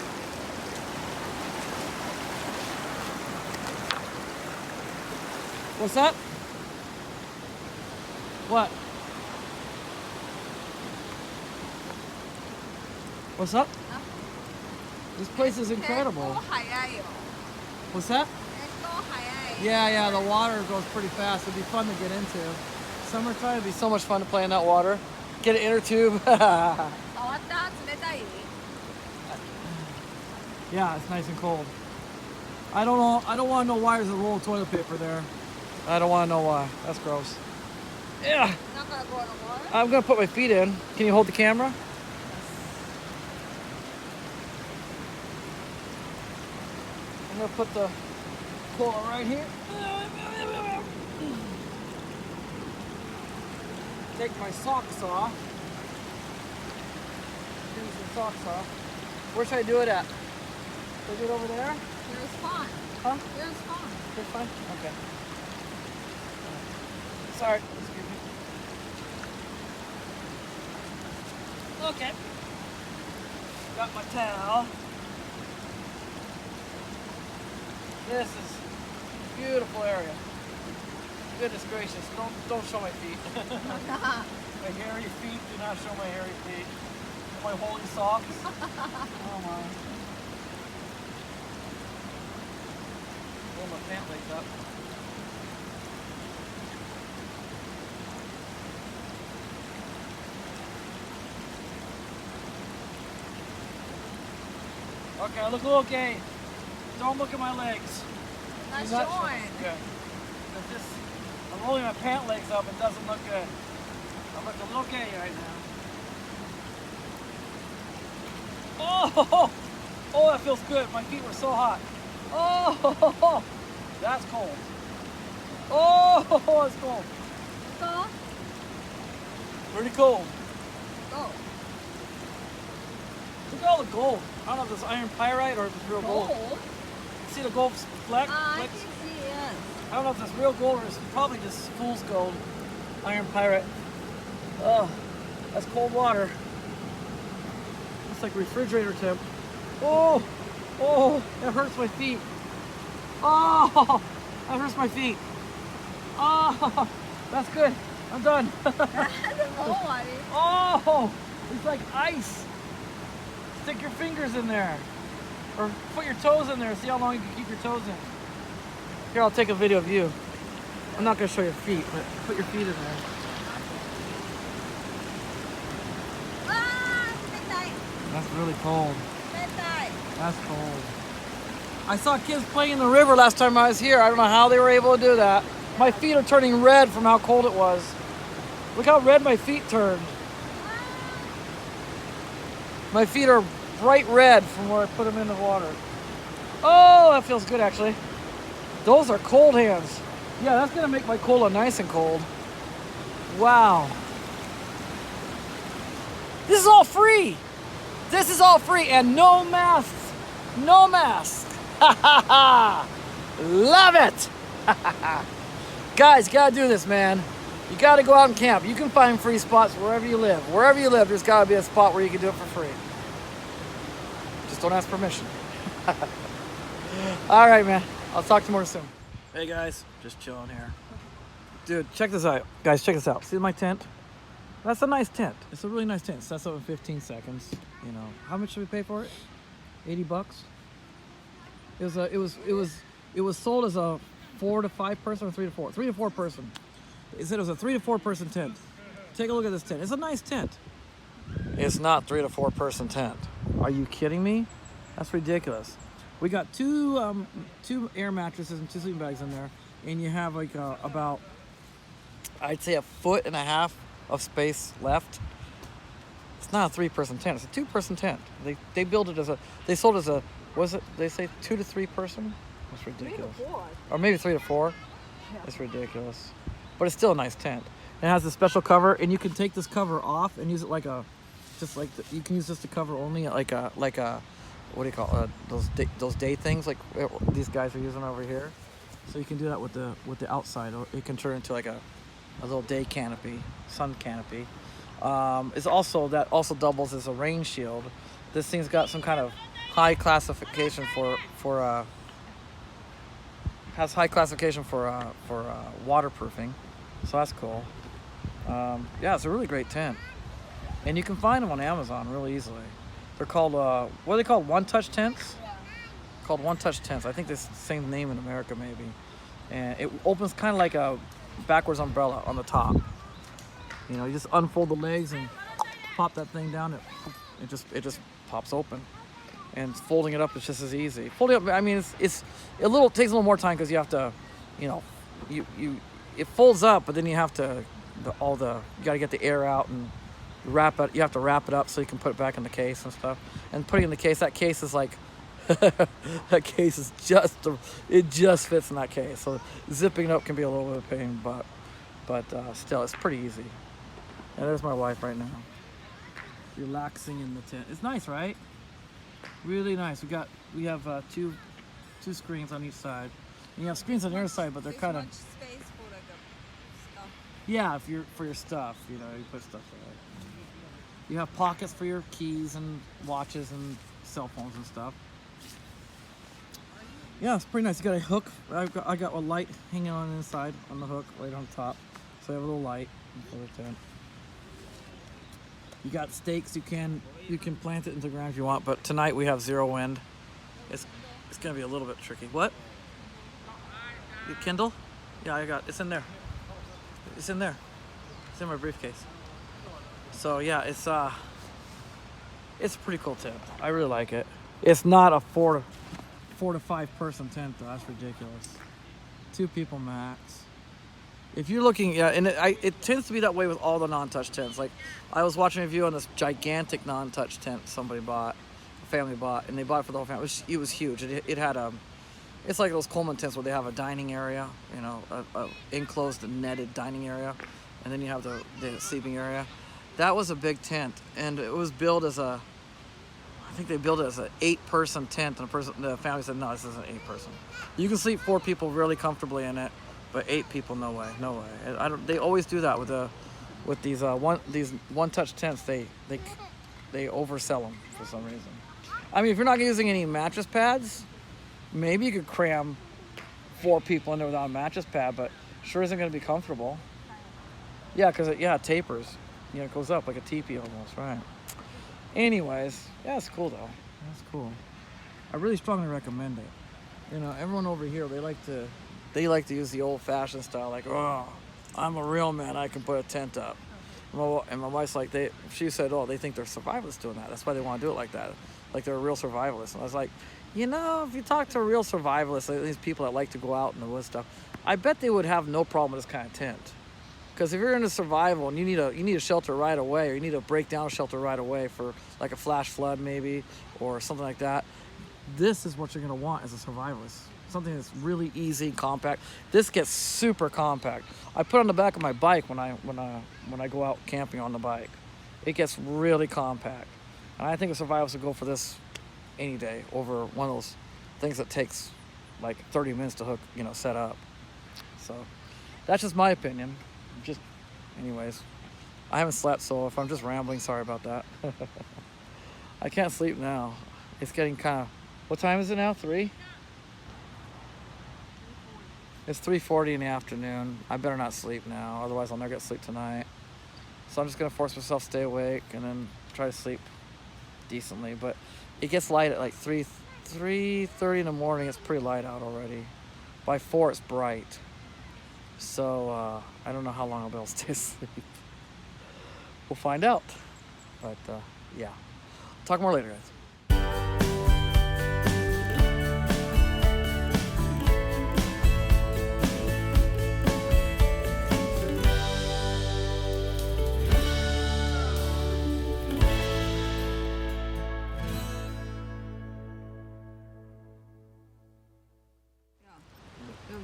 What's that? What? What's up? This place is incredible. What's that? Yeah, the water goes pretty fast. It'd be fun to get into. Summertime, it'd be so much fun to play in that water. Get an inner tube. Yeah, it's nice and cold. I don't want to know why there's a roll of toilet paper there. I don't want to know why. That's gross. Yeah. You're not gonna go in the water? I'm gonna put my feet in. Can you hold the camera? I'm gonna put the cola right here. Take my socks off. Take some socks off. Where should I do it at? Should I do it over there? Here's fine. Huh? Here's fine. Here's fine? Okay. Sorry. Excuse me. Okay. Got my towel. This is a beautiful area. Goodness gracious, don't show my feet. My hairy feet, do not show my hairy feet. My holy socks. Oh my. Roll my pant legs up. Okay, I look a little gay. Don't look at my legs. Not Not showing. good. I'm rolling my pant legs up. It doesn't look good. I look a little gay right now. Oh, oh, that feels good. My feet were so hot. Oh, that's cold. Oh, it's cold. Go. Pretty cold. Go. Look at all the gold. I don't know if it's iron pyrite or if it's real gold. Gold? See the gold fleck? I flecks? can see it. I don't know if it's real gold or it's probably just fool's gold. Iron pyrite. Oh, that's cold water. It's like refrigerator temp. Oh, oh, that hurts my feet. Oh, That hurts my feet. Oh, that's good. I'm done. Oh, it's like ice. Stick your fingers in there. Or put your toes in there. See how long you can keep your toes in. Here, I'll take a video of you. I'm not going to show your feet, but put your feet in there. That's really cold. That's cold. I saw kids playing in the river last time I was here. I don't know how they were able to do that. My feet are turning red from how cold it was. Look how red my feet turned. My feet are bright red from where I put them in the water. Oh, that feels good actually. Those are cold hands. Yeah, that's gonna make my cola nice and cold. Wow. This is all free. This is all free and no masks. No masks. Ha ha ha. Love it. Guys, gotta do this, man. You gotta go out and camp. You can find free spots wherever you live. Wherever you live, there's gotta be a spot where you can do it for free. Just don't ask permission. All right, man. I'll talk to you more soon. Hey guys, just chilling here. Dude, check this out. Guys, check this out. See my tent? That's a nice tent. It's a really nice tent. It sets up in 15 seconds. You know, how much should we pay for it? 80 bucks. It was sold as a 4 to 5 person or 3 to 4? 3 to 4 person. It said it was a 3 to 4 person tent. Take a look at this tent. It's a nice tent. It's not 3 to 4 person tent. Are you kidding me? That's ridiculous. We got two air mattresses and 2 sleeping bags in there, and you have like about, I'd say, 1.5 feet of space left. It's not a 3-person tent. It's a 2-person tent. They built it as a. They sold it as a. Was it? They say 2 to 3 person. That's ridiculous. 3 to 4. Or maybe 3 to 4. Yeah. It's ridiculous, but it's still a nice tent. It has a special cover, and you can take this cover off and use it like a, just like you can use this to cover only like a what do you call those day things like these guys are using over here. So you can do that with the outside. It can turn into like a little day canopy, sun canopy. It's also doubles as a rain shield. This thing's got some kind of high classification for waterproofing, so that's cool. Yeah, it's a really great tent, and you can find them on Amazon really easily. They're called what are they called? One-touch tents. Yeah. Called one-touch tents. I think this is the same name in America maybe, and it opens kind of like a backwards umbrella on the top. You know, you just unfold the legs and pop that thing down. It just pops open. And folding it up is just as easy. Folding up, I mean, it's a little takes a little more time because you have to, you know, it folds up, but then you have to you got to get the air out and wrap it. You have to wrap it up so you can put it back in the case and stuff. And putting it in the case, that case is like that case is it just fits in that case. So zipping it up can be a little bit of a pain, but still, it's pretty easy. And there's my wife right now, relaxing in the tent. It's nice, right? Really nice. We have two screens on each side. And you have screens on the other side, but they're kind of space for like stuff. yeah, for your stuff. You know, you put stuff there. You have pockets for your keys and watches and cell phones and stuff. Yeah, it's pretty nice. You got a hook. I got a light hanging on the inside on the hook right on top, so you have a little light for the tent. You got stakes. You can plant it into the ground if you want, but tonight we have 0 wind. It's gonna be a little bit tricky. What? Your Kindle? Yeah, it's in there. It's in there. It's in my briefcase. So yeah, it's a pretty cool tent. I really like it. It's not a 4 to 5 person tent though. That's ridiculous. 2 people max. If you're looking, yeah, and it tends to be that way with all the non-touch tents. Like, I was watching a review on this gigantic non-touch tent somebody bought, a family bought, and they bought it for the whole family. It was huge. It had it's like those Coleman tents where they have a dining area, you know, a enclosed netted dining area, and then you have the sleeping area. That was a big tent, and it was built as I think they built it as an 8-person tent, and the family said, no, this isn't 8-person. You can sleep 4 people really comfortably in it. But 8 people, no way. They always do that with these one-touch tents. They oversell them for some reason. I mean, if you're not using any mattress pads, maybe you could cram 4 people in there without a mattress pad, but sure isn't going to be comfortable. Yeah, because it tapers. You know, it goes up like a teepee almost, right? Anyways, yeah, it's cool though. That's cool. I really strongly recommend it. You know, everyone over here, they like to use the old-fashioned style, like, oh, I'm a real man, I can put a tent up. And my wife's like, she said, oh, they think they're survivalists doing that. That's why they want to do it like that. Like they're a real survivalist. And I was like, you know, if you talk to a real survivalist, like these people that like to go out in the woods stuff, I bet they would have no problem with this kind of tent. Because if you're into survival and you need a shelter right away, or you need a breakdown shelter right away for like a flash flood maybe, or something like that, this is what you're gonna want as a survivalist. Something that's really easy, compact. This gets super compact. I put it on the back of my bike when I go out camping on the bike. It gets really compact, and I think a survivalist would go for this any day over one of those things that takes like 30 minutes to hook, set up. So that's just my opinion. Anyways, I haven't slept, so if I'm just rambling, sorry about that. I can't sleep now. It's getting kind of, what time is it now? 3? It's 3:40 in the afternoon. I better not sleep now, otherwise I'll never get sleep tonight. So I'm just gonna force myself to stay awake and then try to sleep decently. But it gets light at like 3:30 in the morning. It's pretty light out already. By 4 it's bright. So I don't know how long I'll be able to stay asleep. We'll find out. But yeah, talk more later, guys.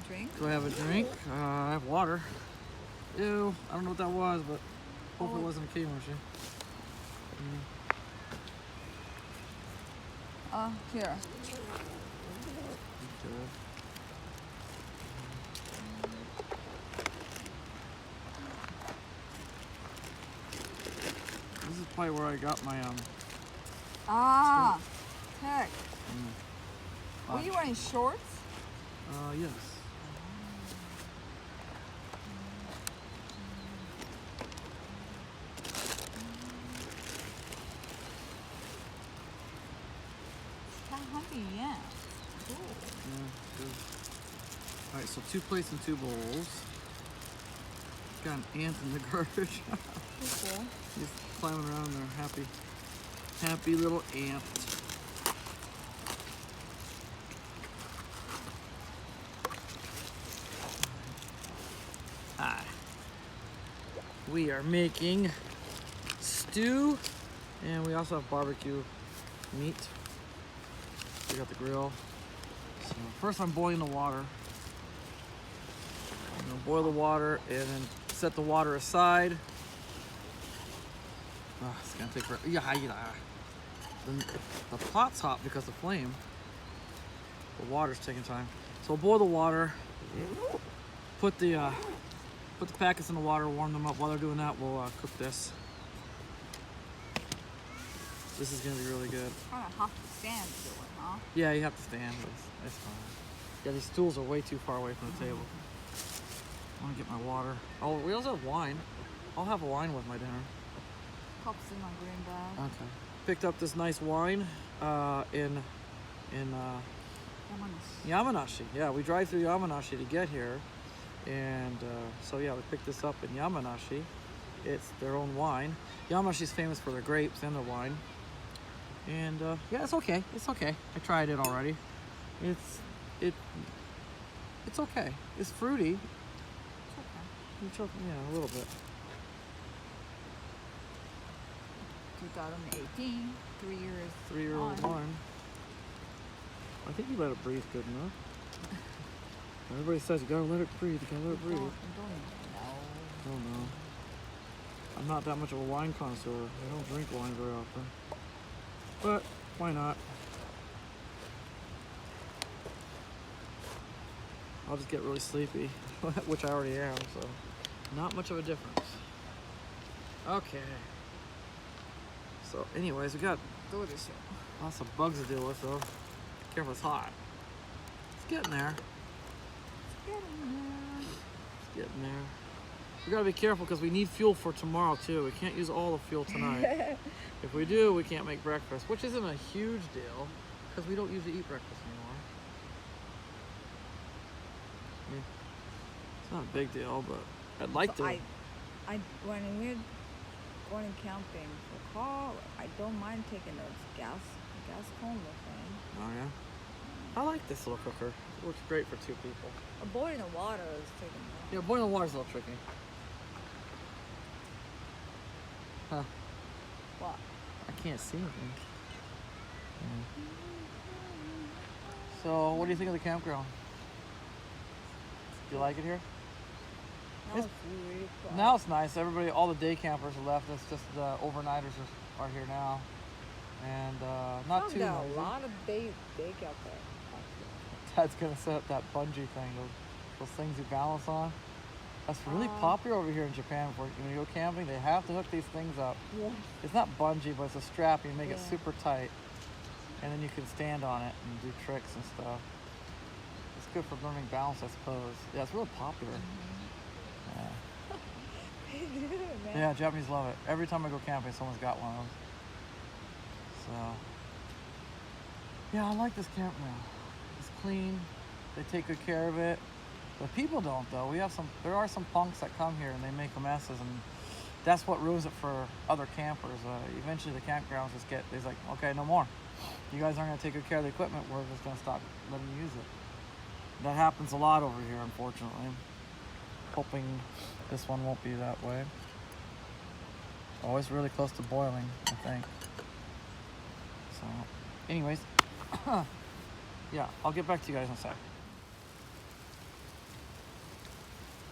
Drink? Do I have a drink? I have water. Ew, I don't know what that was, but hopefully it wasn't a cave machine. Here. Okay. This is probably where I got my Heck. Were you wearing shorts? Yes. Yeah. Cool. Yeah, good. Alright, so 2 plates and 2 bowls. Got an ant in the garbage. Cool. He's climbing around there, happy little ant. We are making stew, and we also have barbecue meat. We got the grill. So first I'm boiling the water. I'm gonna boil the water and then set the water aside. It's gonna take forever. Yeah. The pot's hot because of the flame. The water's taking time. So we'll boil the water. Put the packets in the water, warm them up. While they're doing that, we'll cook this. This is gonna be really good. Kind of have to stand to do it, huh? Yeah, you have to stand, but it's fine. Yeah, these stools are way too far away from the table. I want to get my water. Oh, we also have wine. I'll have wine with my dinner. Cups in my green bag. Okay. Picked up this nice wine in Yamanashi. Yeah, we drive through Yamanashi to get here. And so yeah, we picked this up in Yamanashi. It's their own wine. Yamanashi's famous for their grapes and their wine. And yeah, it's okay. It's okay. I tried it already. It's okay. It's fruity. It's okay. Yeah, a little bit. 2018, 3 years. 3-year-old wine. I think you let it breathe good enough. Everybody says you gotta let it breathe. You gotta let it breathe. I don't know. I'm not that much of a wine connoisseur. I don't drink wine very often. But why not? I'll just get really sleepy, which I already am, so not much of a difference. Okay. So anyways, we got lots of bugs to deal with though. Careful, it's hot. It's getting there. It's getting there. We gotta be careful because we need fuel for tomorrow too. We can't use all the fuel tonight. If we do, we can't make breakfast, which isn't a huge deal because we don't usually eat breakfast anymore. I mean, it's not a big deal, but I'd like to. When we're going camping for car, I don't mind taking those gas cooler thing. Oh yeah. I like this little cooker. It works great for 2 people. Boiling the water is taking long. Yeah, boiling the water's a little tricky. Huh. What? I can't see anything. So, what do you think of the campground? Do you like it here? Now it's really quiet. Now it's nice. Everybody, all the day campers are left. It's just the overnighters are here now. And not too There are noisy. a lot of day campers. Dad's gonna set up that bungee thing, those things you balance on. That's really popular over here in Japan. When you go camping, they have to hook these things up. Yeah. It's not bungee, but it's a strap. You make it Yeah. super tight, and then you can stand on it and do tricks and stuff. It's good for learning balance, I suppose. Yeah, it's really popular. Yeah. Yeah, Japanese love it. Every time I go camping, someone's got one of them. So, yeah, I like this campground. It's clean. They take good care of it. The people don't, though. There are some punks that come here and they make messes, and that's what ruins it for other campers. Eventually, the campgrounds just they're like, okay, no more. You guys aren't gonna take good care of the equipment. We're just gonna stop letting you use it. That happens a lot over here, unfortunately. Hoping this one won't be that way. Always really close to boiling, I think. So, anyways, yeah, I'll get back to you guys in a sec.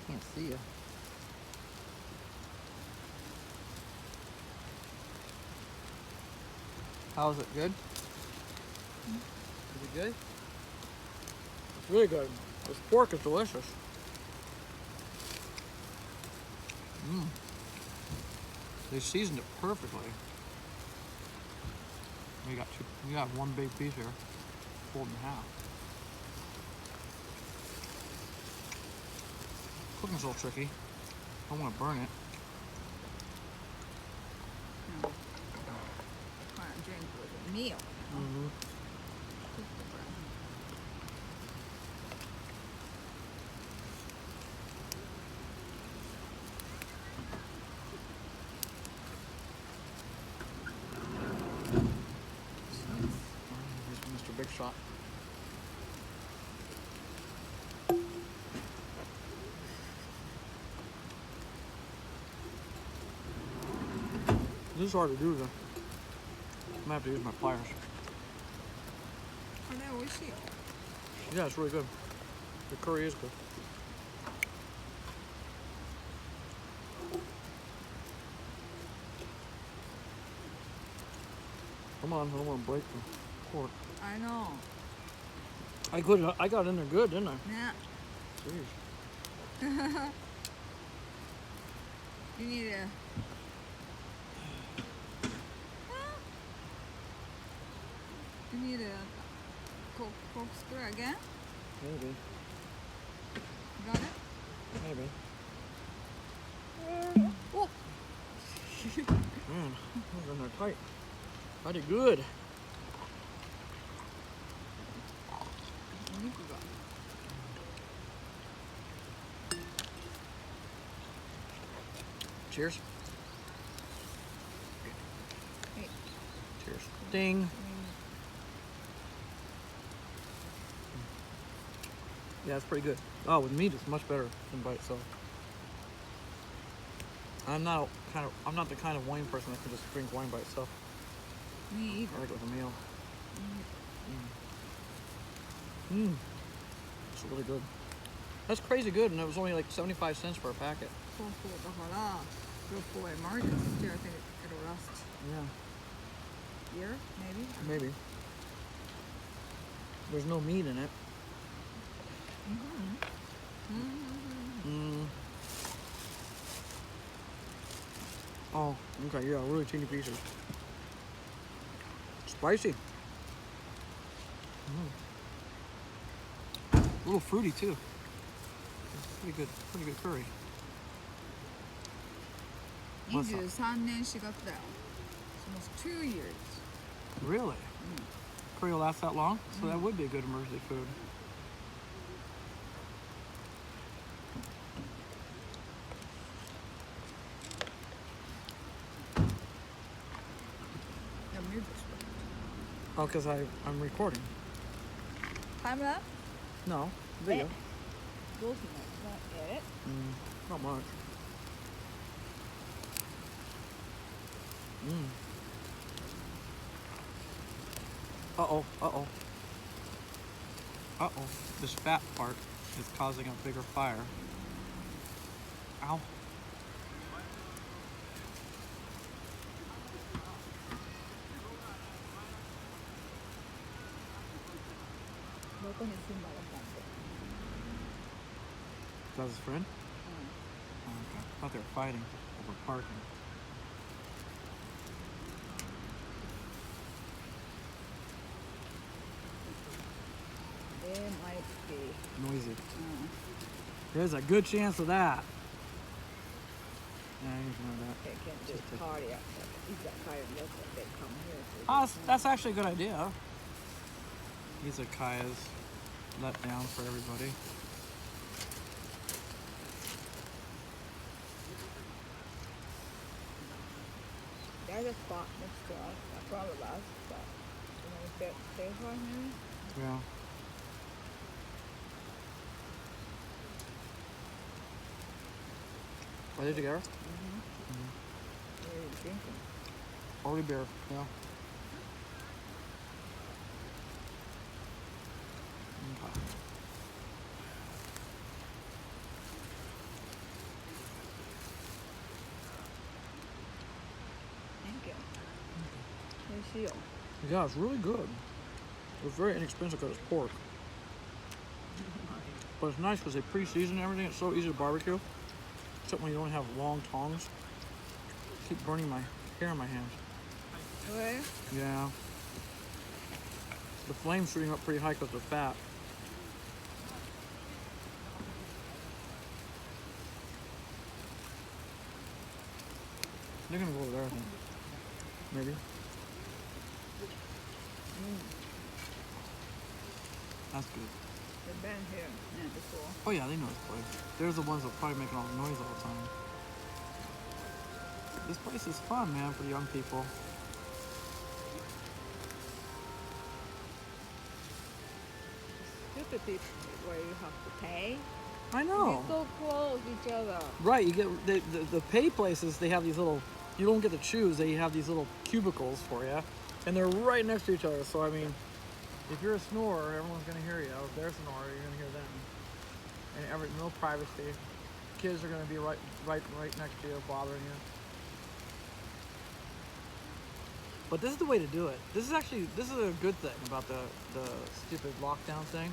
Can't see you. How's it? Good? Is it good? It's really good. This pork is delicious. They seasoned it perfectly. We got one big piece here, folded in half. Cooking's a little tricky. I don't want to burn it. Kind of drink with a meal. Here's Mr. Big Shot. This is hard to do though. I'm gonna have to use my pliers. Yeah, it's really good. The curry is good. Come on, I don't want to break the pork. I know. I got in there good, didn't I? Yeah. Jeez. You need a... You need a corkscrew again? Maybe. Got it? Maybe. Oh! Man, those are in there tight. I did good. Cheers. Hey. Cheers. Ding. Yeah, it's pretty good. Oh, with meat, it's much better than by itself. I'm not the kind of wine person that can just drink wine by itself. Me either. I like it with a meal. It's really good. That's crazy good, and it was only like 75 cents for a packet. So cool. For emergency, I think it'll last Yeah. year, maybe? Maybe. There's no meat in it. Oh, okay, yeah, really teeny pieces. Spicy. A little fruity too. pretty good curry. What's up? 23年4月だよ。It's almost 2 years. Really? Curry will last that long? So that would be a good emergency food. Yeah, mute this one. Oh, because I'm recording. Time lapse? No, video. Go to not edit. Not much. Uh-oh. This fat part is causing a bigger fire. Ow. That was his friend? Oh, okay. I thought they were fighting over parking. It might be Noisy. There's a good chance of that. Yeah, you know that. they can just party up. He's got tired of this, they come here. Oh, that's actually a good idea. Izakaya's let down for everybody. There's a spot next to us. That's probably last spot. You know, stay for maybe? Yeah. Are they together? What are you drinking? Only beer, yeah. Okay. Thank you. Here's you. Yeah, it's really good. It's very inexpensive because it's pork. But it's nice because they pre-season everything. It's so easy to barbecue. Except when you don't have long tongs. I keep burning my hair in my hands. Really? Yeah. The flame's shooting up pretty high because they're fat. They're gonna go over there, I think. Maybe. That's good. They've been here before. Oh yeah, they know this place. They're the ones that are probably making all the noise all the time. This place is fun, man, for the young people. Stupid people where you have to pay. I know. You're so close each other. Right, you get the pay places. They have these little. You don't get to choose. They have these little cubicles for you, and they're right next to each other. So I mean, if you're a snorer, everyone's gonna hear you. If they're a snorer, you're gonna hear them. And no privacy. Kids are gonna be right next to you, bothering you. But this is the way to do it. This is a good thing about the stupid lockdown thing.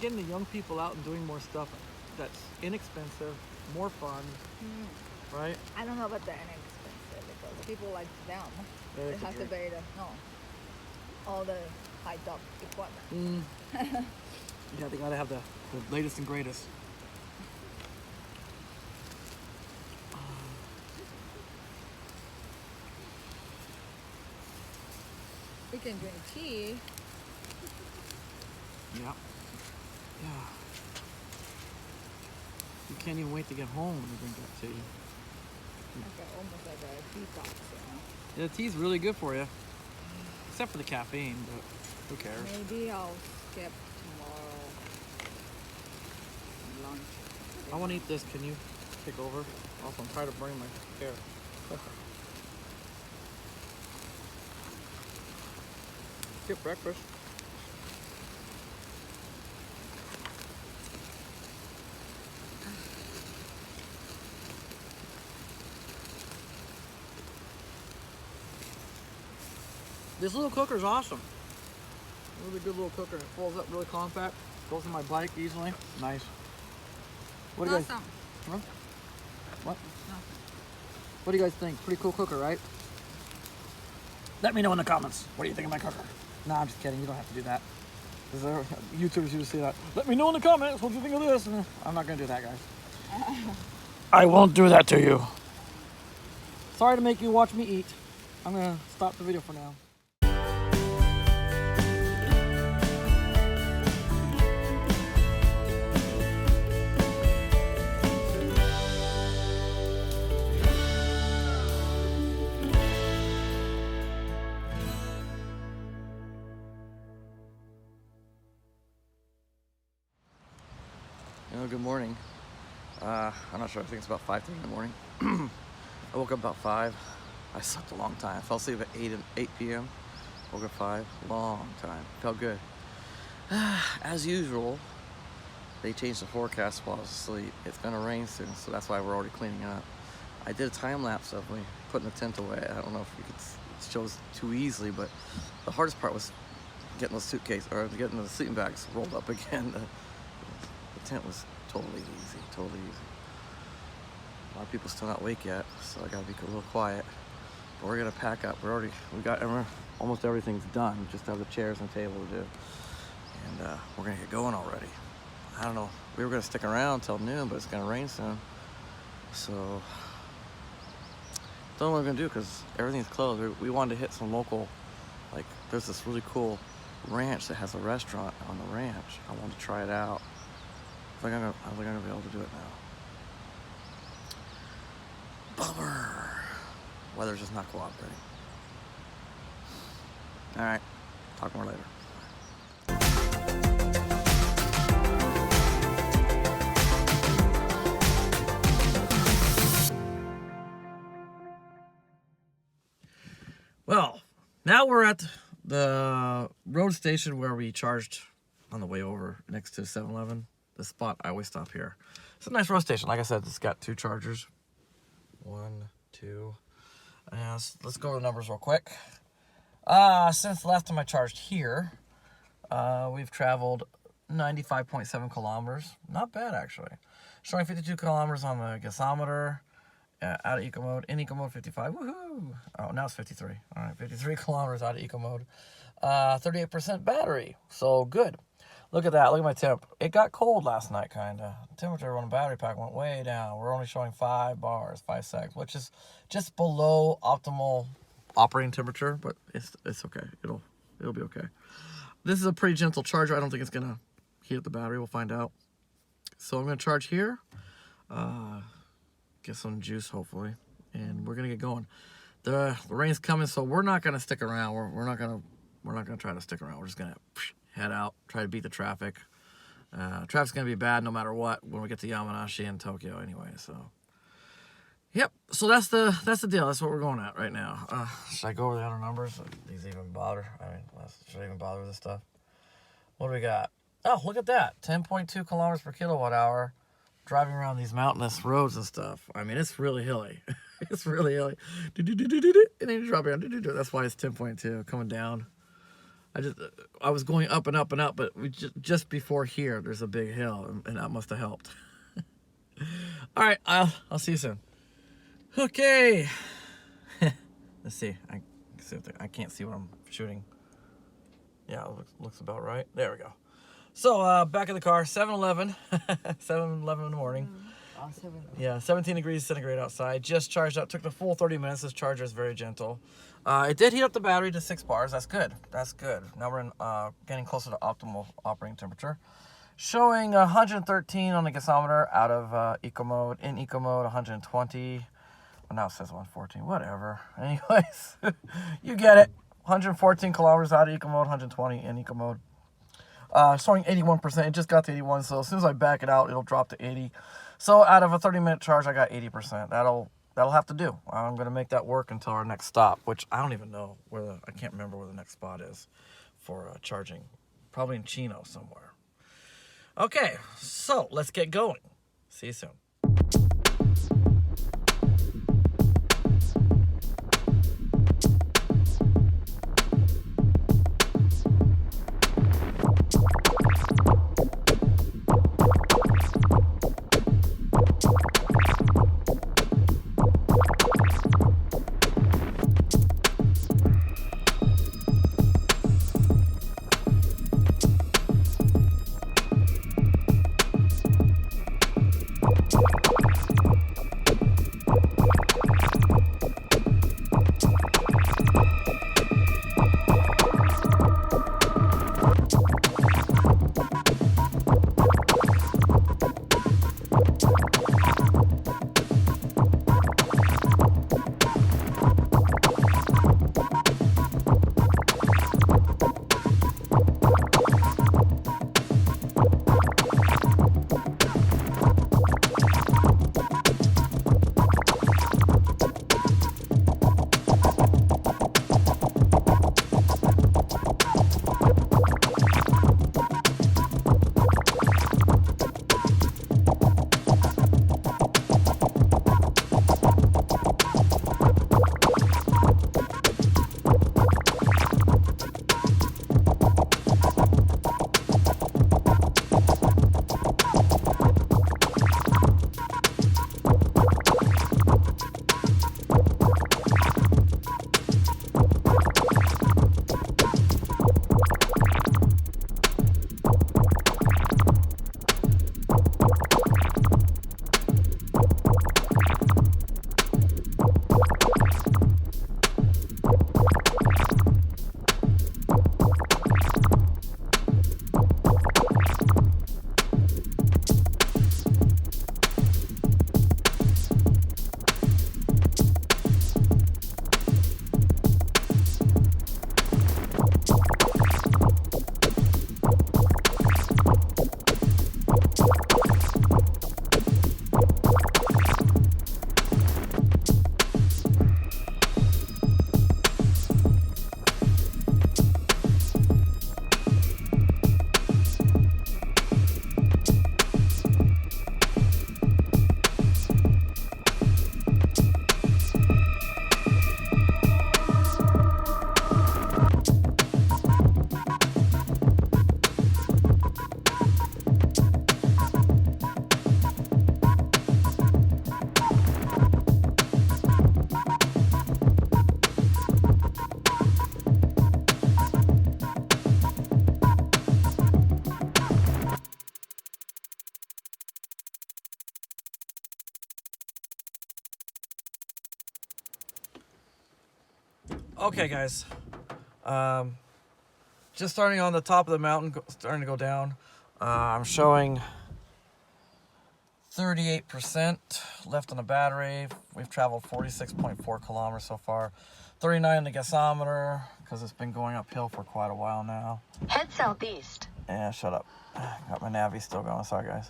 Getting the young people out and doing more stuff that's inexpensive, more fun, right? I don't know about the inexpensive because people like them. They They like to have to drink. pay all the high top equipment. Yeah, they gotta have the latest and greatest. We can drink tea. Yeah. Yeah. You can't even wait to get home when you drink that tea. Almost like a detox, Yeah, the tea's really good for you. Except for the caffeine, but who cares? Maybe I'll skip tomorrow lunch. I want to eat this. Can you take over? Also, I'm tired of burning my hair. Skip breakfast. This little cooker is awesome. Really good little cooker. It folds up really compact. Goes in my bike easily. Nice. What do you guys? Awesome. Huh? What? Nothing. What do you guys think? Pretty cool cooker, right? Let me know in the comments. What do you think of my cooker? No, I'm just kidding. You don't have to do that. YouTubers used to say that. Let me know in the comments what you think of this. And I'm not gonna do that, guys. I won't do that to you. Sorry to make you watch me eat. I'm gonna stop the video for now. Good morning. I'm not sure, I think it's about 5:30 in the morning. I woke up about 5. I slept a long time. I fell asleep at 8 p.m. Woke up 5, long time. Felt good. As usual, they changed the forecast while I was asleep. It's gonna rain soon, so that's why we're already cleaning up. I did a time lapse of me putting the tent away. I don't know if you could show it too easily, but the hardest part was getting those suitcases, or getting the sleeping bags rolled up again. The tent was totally easy, totally easy. A lot of people still not awake yet, so I gotta be a little quiet. But we're gonna pack up. We got almost everything's done. We just have the chairs and table to do, and we're gonna get going already. I don't know. We were gonna stick around till noon, but it's gonna rain soon. So don't know what we're gonna do because everything's closed. We wanted to hit some local, like there's this really cool ranch that has a restaurant on the ranch. I wanted to try it out. I think I'm gonna be able to do it now. Bummer. Weather's just not cooperating. All right, talk more later. Well, now we're at the road station where we charged on the way over next to 7-Eleven. The spot I always stop here. It's a nice road station. Like I said, it's got 2 chargers. 1, 2. And let's go over the numbers real quick. Since the last time I charged here, we've traveled 95.7 kilometers. Not bad, actually. Showing 52 kilometers on the gasometer. Out of eco mode. In eco mode, 55. Woohoo! Oh, now it's 53. All right, 53 kilometers out of eco mode. 38% battery. So good. Look at that. Look at my temp. It got cold last night, kind of. Temperature on the battery pack went way down. We're only showing 5 bars, 5 secs, which is just below optimal operating temperature, but it's okay. It'll be okay. This is a pretty gentle charger. I don't think it's going to heat up the battery. We'll find out. So I'm going to charge here. Get some juice, hopefully. And we're going to get going. The rain's coming, so we're not going to stick around. We're not going to try to stick around. We're just going to head out, try to beat the traffic. Traffic's gonna be bad no matter what when we get to Yamanashi and Tokyo anyway. So, yep. So that's the deal. That's what we're going at right now. Should I go over the other numbers? These even bother? I mean, should I even bother with this stuff? What do we got? Oh, look at that! 10.2 kilometers per kilowatt hour. Driving around these mountainous roads and stuff. I mean, it's really hilly. It's really hilly. And then you drop down. That's why it's 10.2 coming down. I was going up and up and up, but just before here, there's a big hill, and that must have helped. All right, I'll see you soon. Okay. Let's see. I can't see what I'm shooting. Yeah, it looks about right. There we go. So back in the car, 7-Eleven, 7-Eleven in the morning. Yeah, 17 degrees centigrade outside. Just charged up. Took the full 30 minutes. This charger is very gentle. It did heat up the battery to 6 bars. That's good. That's good. Now we're getting closer to optimal operating temperature. Showing 113 on the gasometer out of eco mode. In eco mode, 120. Well, now it says 114. Whatever. Anyways, you get it. 114 kilometers out of eco mode, 120 in eco mode. Showing 81%. It just got to 81, so as soon as I back it out, it'll drop to 80. So out of a 30-minute charge, I got 80%. That'll have to do. I'm going to make that work until our next stop, which I don't even know I can't remember where the next spot is for charging. Probably in Chino somewhere. Okay, so let's get going. See you soon. Okay, guys. Just starting on the top of the mountain, starting to go down. I'm showing 38% left on the battery. We've traveled 46.4 kilometers so far. 39 in the gasometer, because it's been going uphill for quite a while now. Head southeast. Yeah, shut up. Got my Navi still going. Sorry, guys.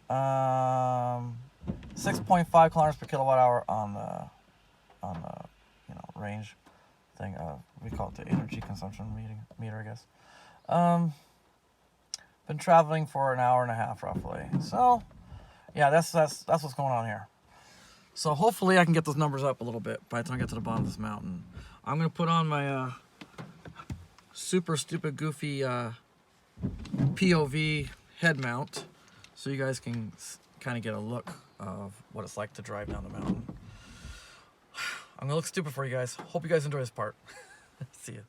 6.5 kilometers per kilowatt hour on the range thing. We call it the energy consumption meter, I guess. Been traveling for an hour and a half roughly. So, yeah, that's what's going on here. So hopefully I can get those numbers up a little bit by the time I get to the bottom of this mountain. I'm gonna put on my super stupid goofy POV head mount, so you guys can kind of get a look of what it's like to drive down the mountain. I'm gonna look stupid for you guys. Hope you guys enjoy this part. See ya.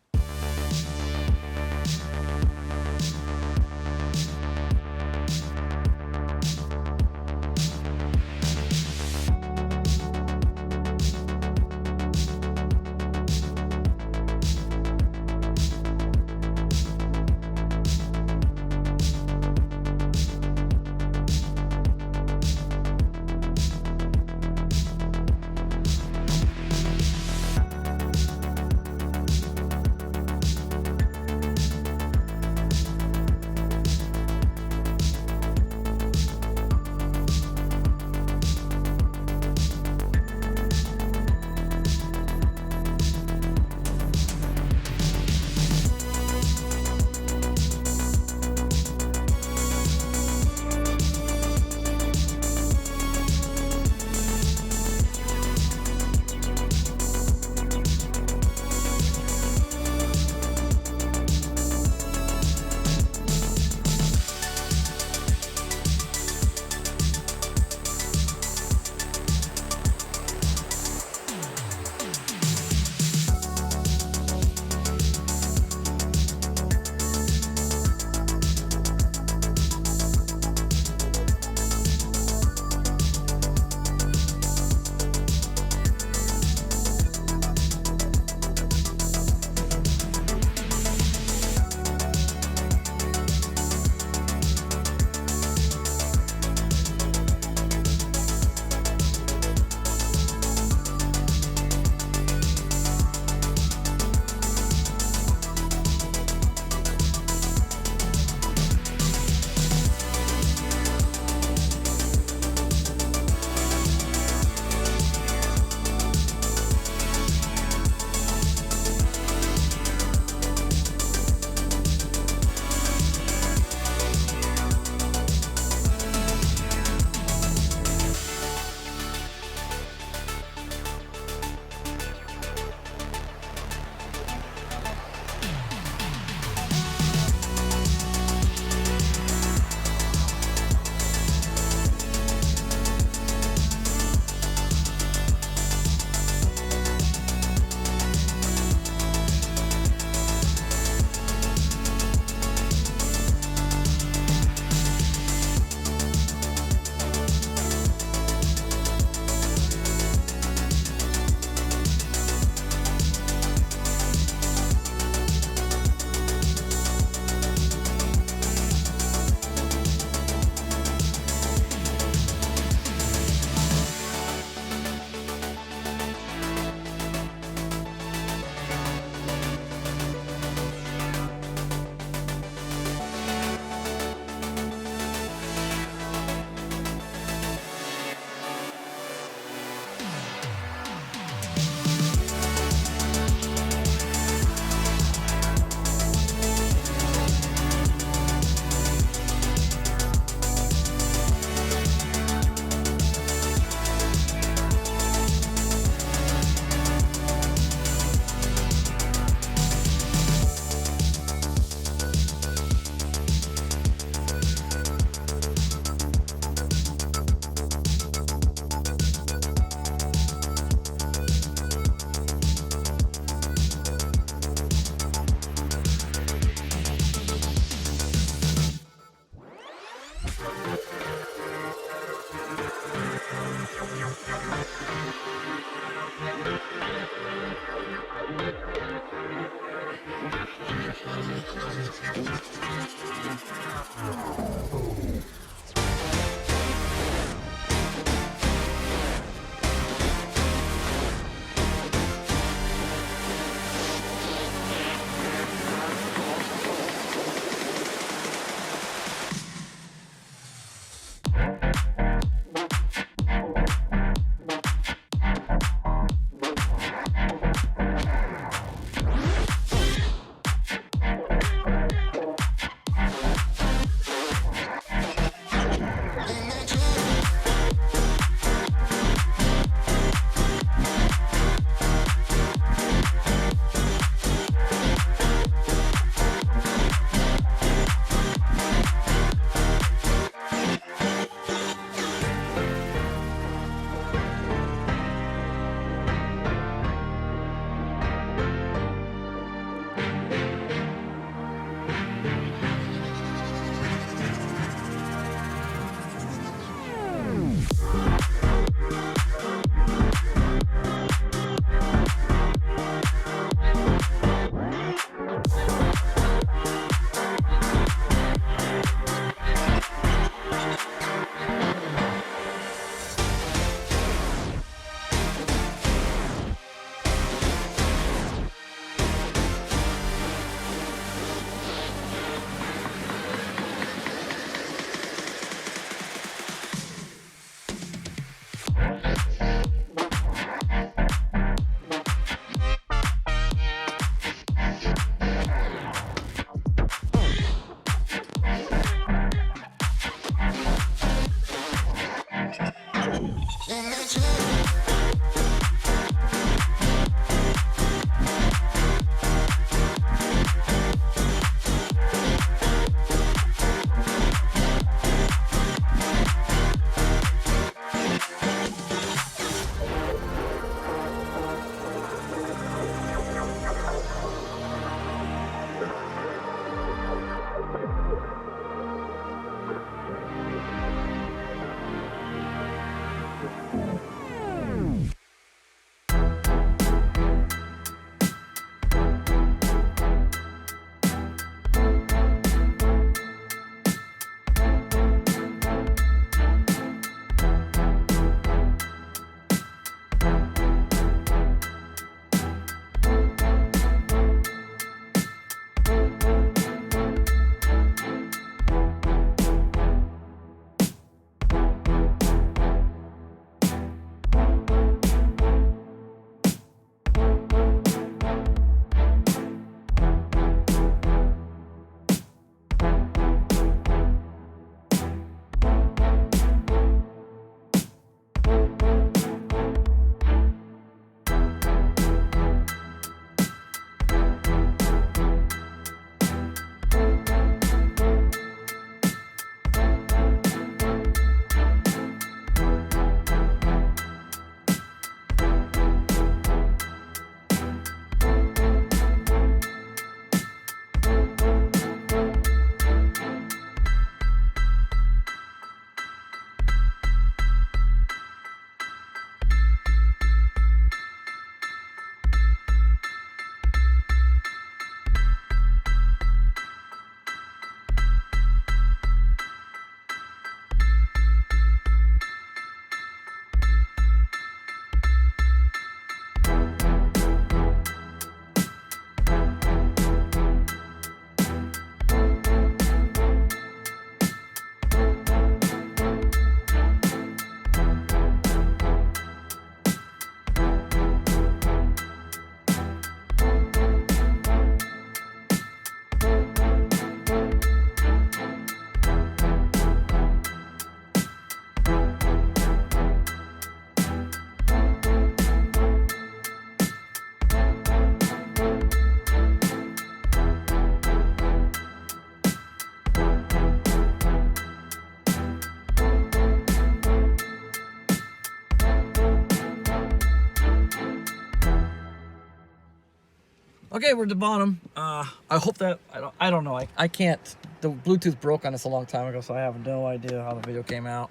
Okay, we're at the bottom. I hope that, I don't know. I can't, the Bluetooth broke on us a long time ago, so I have no idea how the video came out.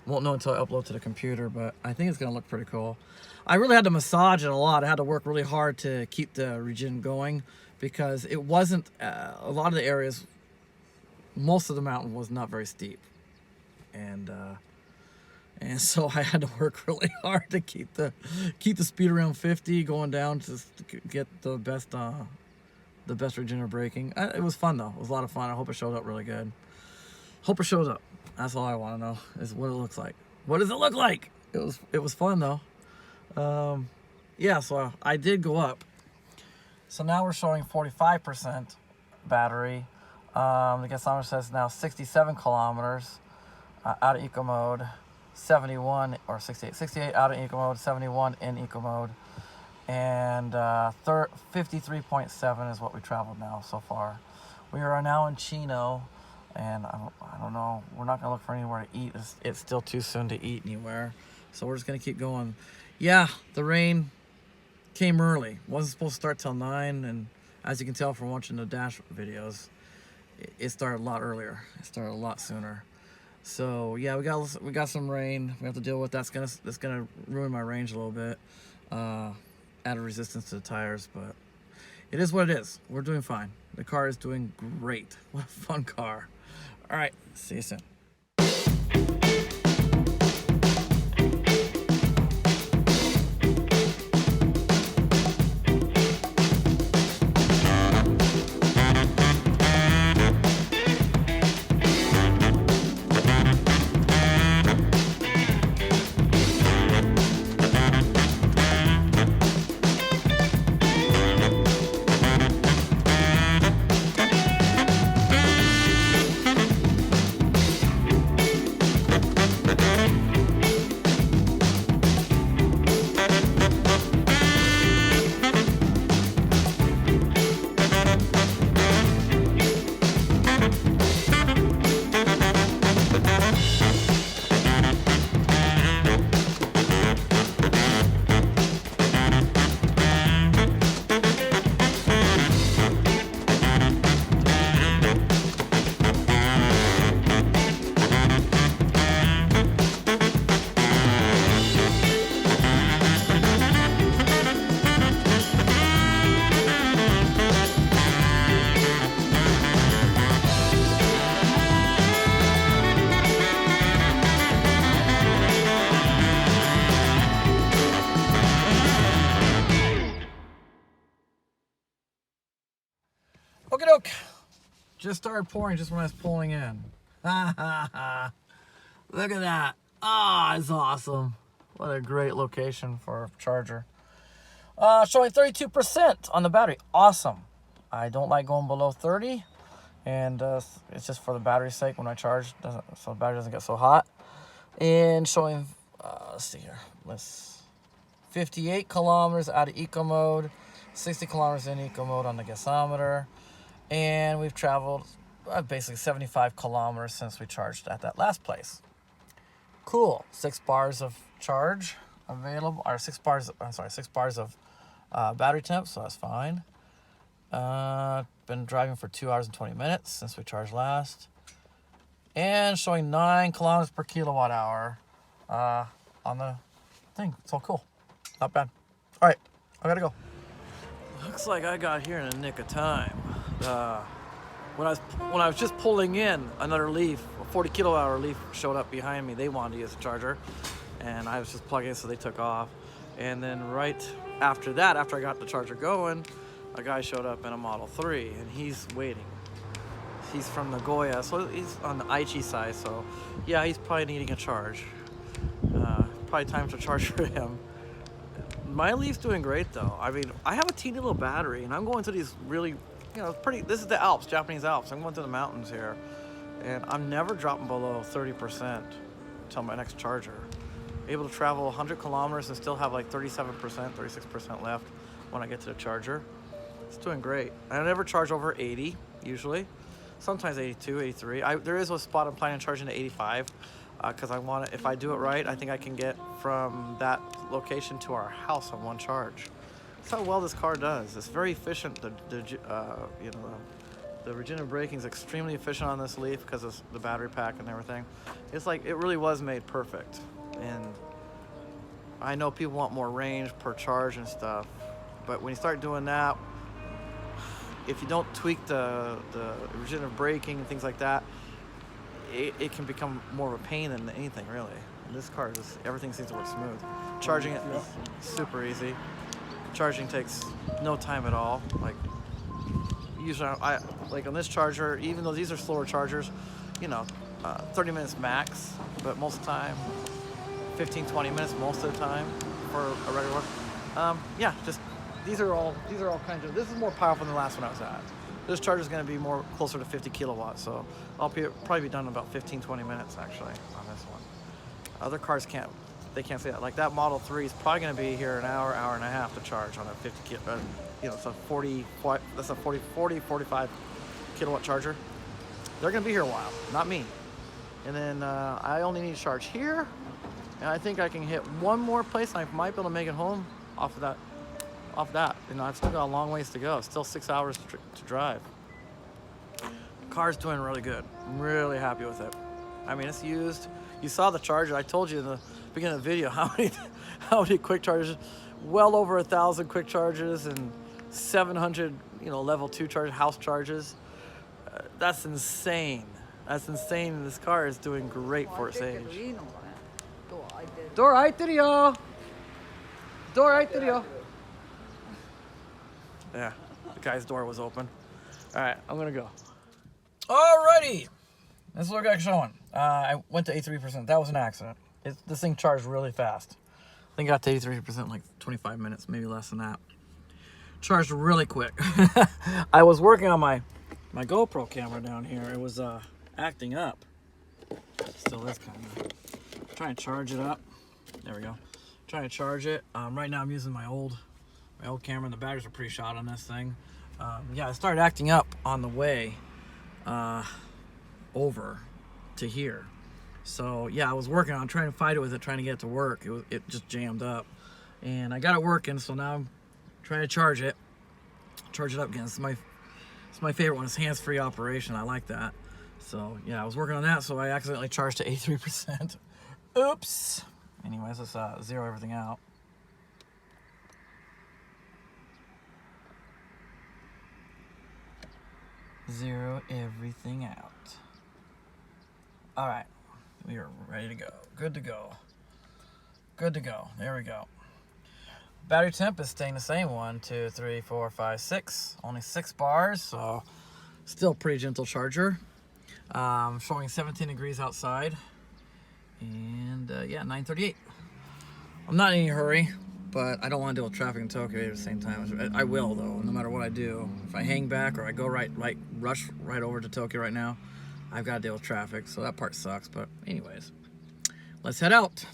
Won't know until I upload to the computer, but I think it's gonna look pretty cool. I really had to massage it a lot. I had to work really hard to keep the Regen going because it wasn't, a lot of the areas most of the mountain was not very steep, and so I had to work really hard to keep the speed around 50, going down to get the best Regen Braking. It was fun though. It was a lot of fun. I hope it showed up really good. Hope it shows up. That's all I want to know is what it looks like. What does it look like? It was fun though. Yeah, so I did go up. So now we're showing 45% battery. The gasometer says now 67 kilometers out of eco mode, 71 or 68 out of eco mode, 71 in eco mode, and 53.7 is what we traveled now so far. We are now in Chino, and I don't know. We're not gonna look for anywhere to eat. It's still too soon to eat anywhere, so we're just gonna keep going. Yeah, the rain came early. Wasn't supposed to start till 9, and as you can tell from watching the dash videos, it started a lot earlier. It started a lot sooner. So yeah, we got some rain. We have to deal with that. That's gonna ruin my range a little bit. Added resistance to the tires, but it is what it is. We're doing fine. The car is doing great. What a fun car. All right, see you soon. Okie doke. Just started pouring just when I was pulling in. Look at that. Ah, it's awesome. What a great location for a charger. Showing 32% on the battery. Awesome. I don't like going below 30. And it's just for the battery's sake when I charge, so the battery doesn't get so hot. And showing, let's see here. 58 kilometers out of eco mode. 60 kilometers in eco mode on the gasometer. And we've traveled basically 75 kilometers since we charged at that last place. Cool. 6 bars of charge available, or 6 bars of battery temp, so that's fine. Been driving for 2 hours and 20 minutes since we charged last. And showing 9 kilometers per kilowatt hour on the thing. It's all cool. Not bad. All right, I gotta go. Looks like I got here in the nick of time. When I was just pulling in, another Leaf, a 40 kilowatt hour Leaf showed up behind me. They wanted to use a charger, and I was just plugging in, so they took off. And then right after that, after I got the charger going, a guy showed up in a Model 3, and he's waiting. He's from Nagoya, so he's on the Aichi side, so yeah, he's probably needing a charge. Probably time to charge for him. My Leaf's doing great though. I mean, I have a teeny little battery, and I'm going to these really, this is the Alps, Japanese Alps. I'm going to the mountains here, and I'm never dropping below 30% until my next charger. Able to travel 100 kilometers and still have like 37%, 36% left when I get to the charger. It's doing great. I never charge over 80 usually. Sometimes 82, 83. There is a spot I'm planning on charging to 85 because I want to, if I do it right, I think I can get from that location to our house on one charge. That's how well this car does. It's very efficient. The Regen Braking is extremely efficient on this Leaf because of the battery pack and everything. It's like, it really was made perfect. And I know people want more range per charge and stuff, but when you start doing that, if you don't tweak the regenerative braking and things like that, it can become more of a pain than anything really. And this car just everything seems to work smooth. Charging it is super easy. Charging takes no time at all. Like usually, like on this charger, even though these are slower chargers, you know, 30 minutes max, but most of the time, 15-20 minutes most of the time for a regular one. Yeah, just these are all kinds of. This is more powerful than the last one I was at. This charger is going to be more closer to 50 kilowatts, so I'll probably be done in about 15-20 minutes actually on this one. Other cars can't say that. Like that Model 3 is probably going to be here an hour and a half to charge on a 50 you know, it's a 45 kilowatt charger. They're going to be here a while, not me. And then I only need to charge here, and I think I can hit one more place, and I might be able to make it home off of that. You know, I've still got a long ways to go. Still 6 hours to drive. The car's doing really good. I'm really happy with it. I mean, it's used. You saw the charger. I told you in the beginning of the video how many quick chargers. Well over 1,000 quick charges and 700, you know, level 2 house charges. That's insane. That's insane. And this car is doing great for its age. Door 開いてるよ. Door 開いてるよ. Yeah, the guy's door was open. All right, I'm gonna go. Alrighty, this is what I got showing. I went to 83%. That was an accident. This thing charged really fast. I think I got to 83% in like 25 minutes, maybe less than that. Charged really quick. I was working on my GoPro camera down here. It was acting up. Still is kind of. Trying to charge it up. There we go. Trying to charge it. Right now I'm using my old camera, and the batteries are pretty shot on this thing. Yeah, it started acting up on the way over to here. So yeah, I was working on trying to fight it with it, trying to get it to work. It just jammed up, and I got it working. So now I'm trying to charge it up again. It's my favorite one. It's hands-free operation. I like that. So yeah, I was working on that. So I accidentally charged to 83%. Oops. Anyways, let's zero everything out. Zero everything out. All right, we are ready to go. Good to go. Good to go. There we go. Battery temp is staying the same. 1, 2, 3, 4, 5, 6. Only 6 bars, so still pretty gentle charger. Showing 17 degrees outside, and yeah, 9:38. I'm not in any hurry, but I don't want to deal with traffic in Tokyo at the same time. I will though, no matter what I do. If I hang back or I go rush right over to Tokyo right now, I've got to deal with traffic, so that part sucks. But anyways, let's head out.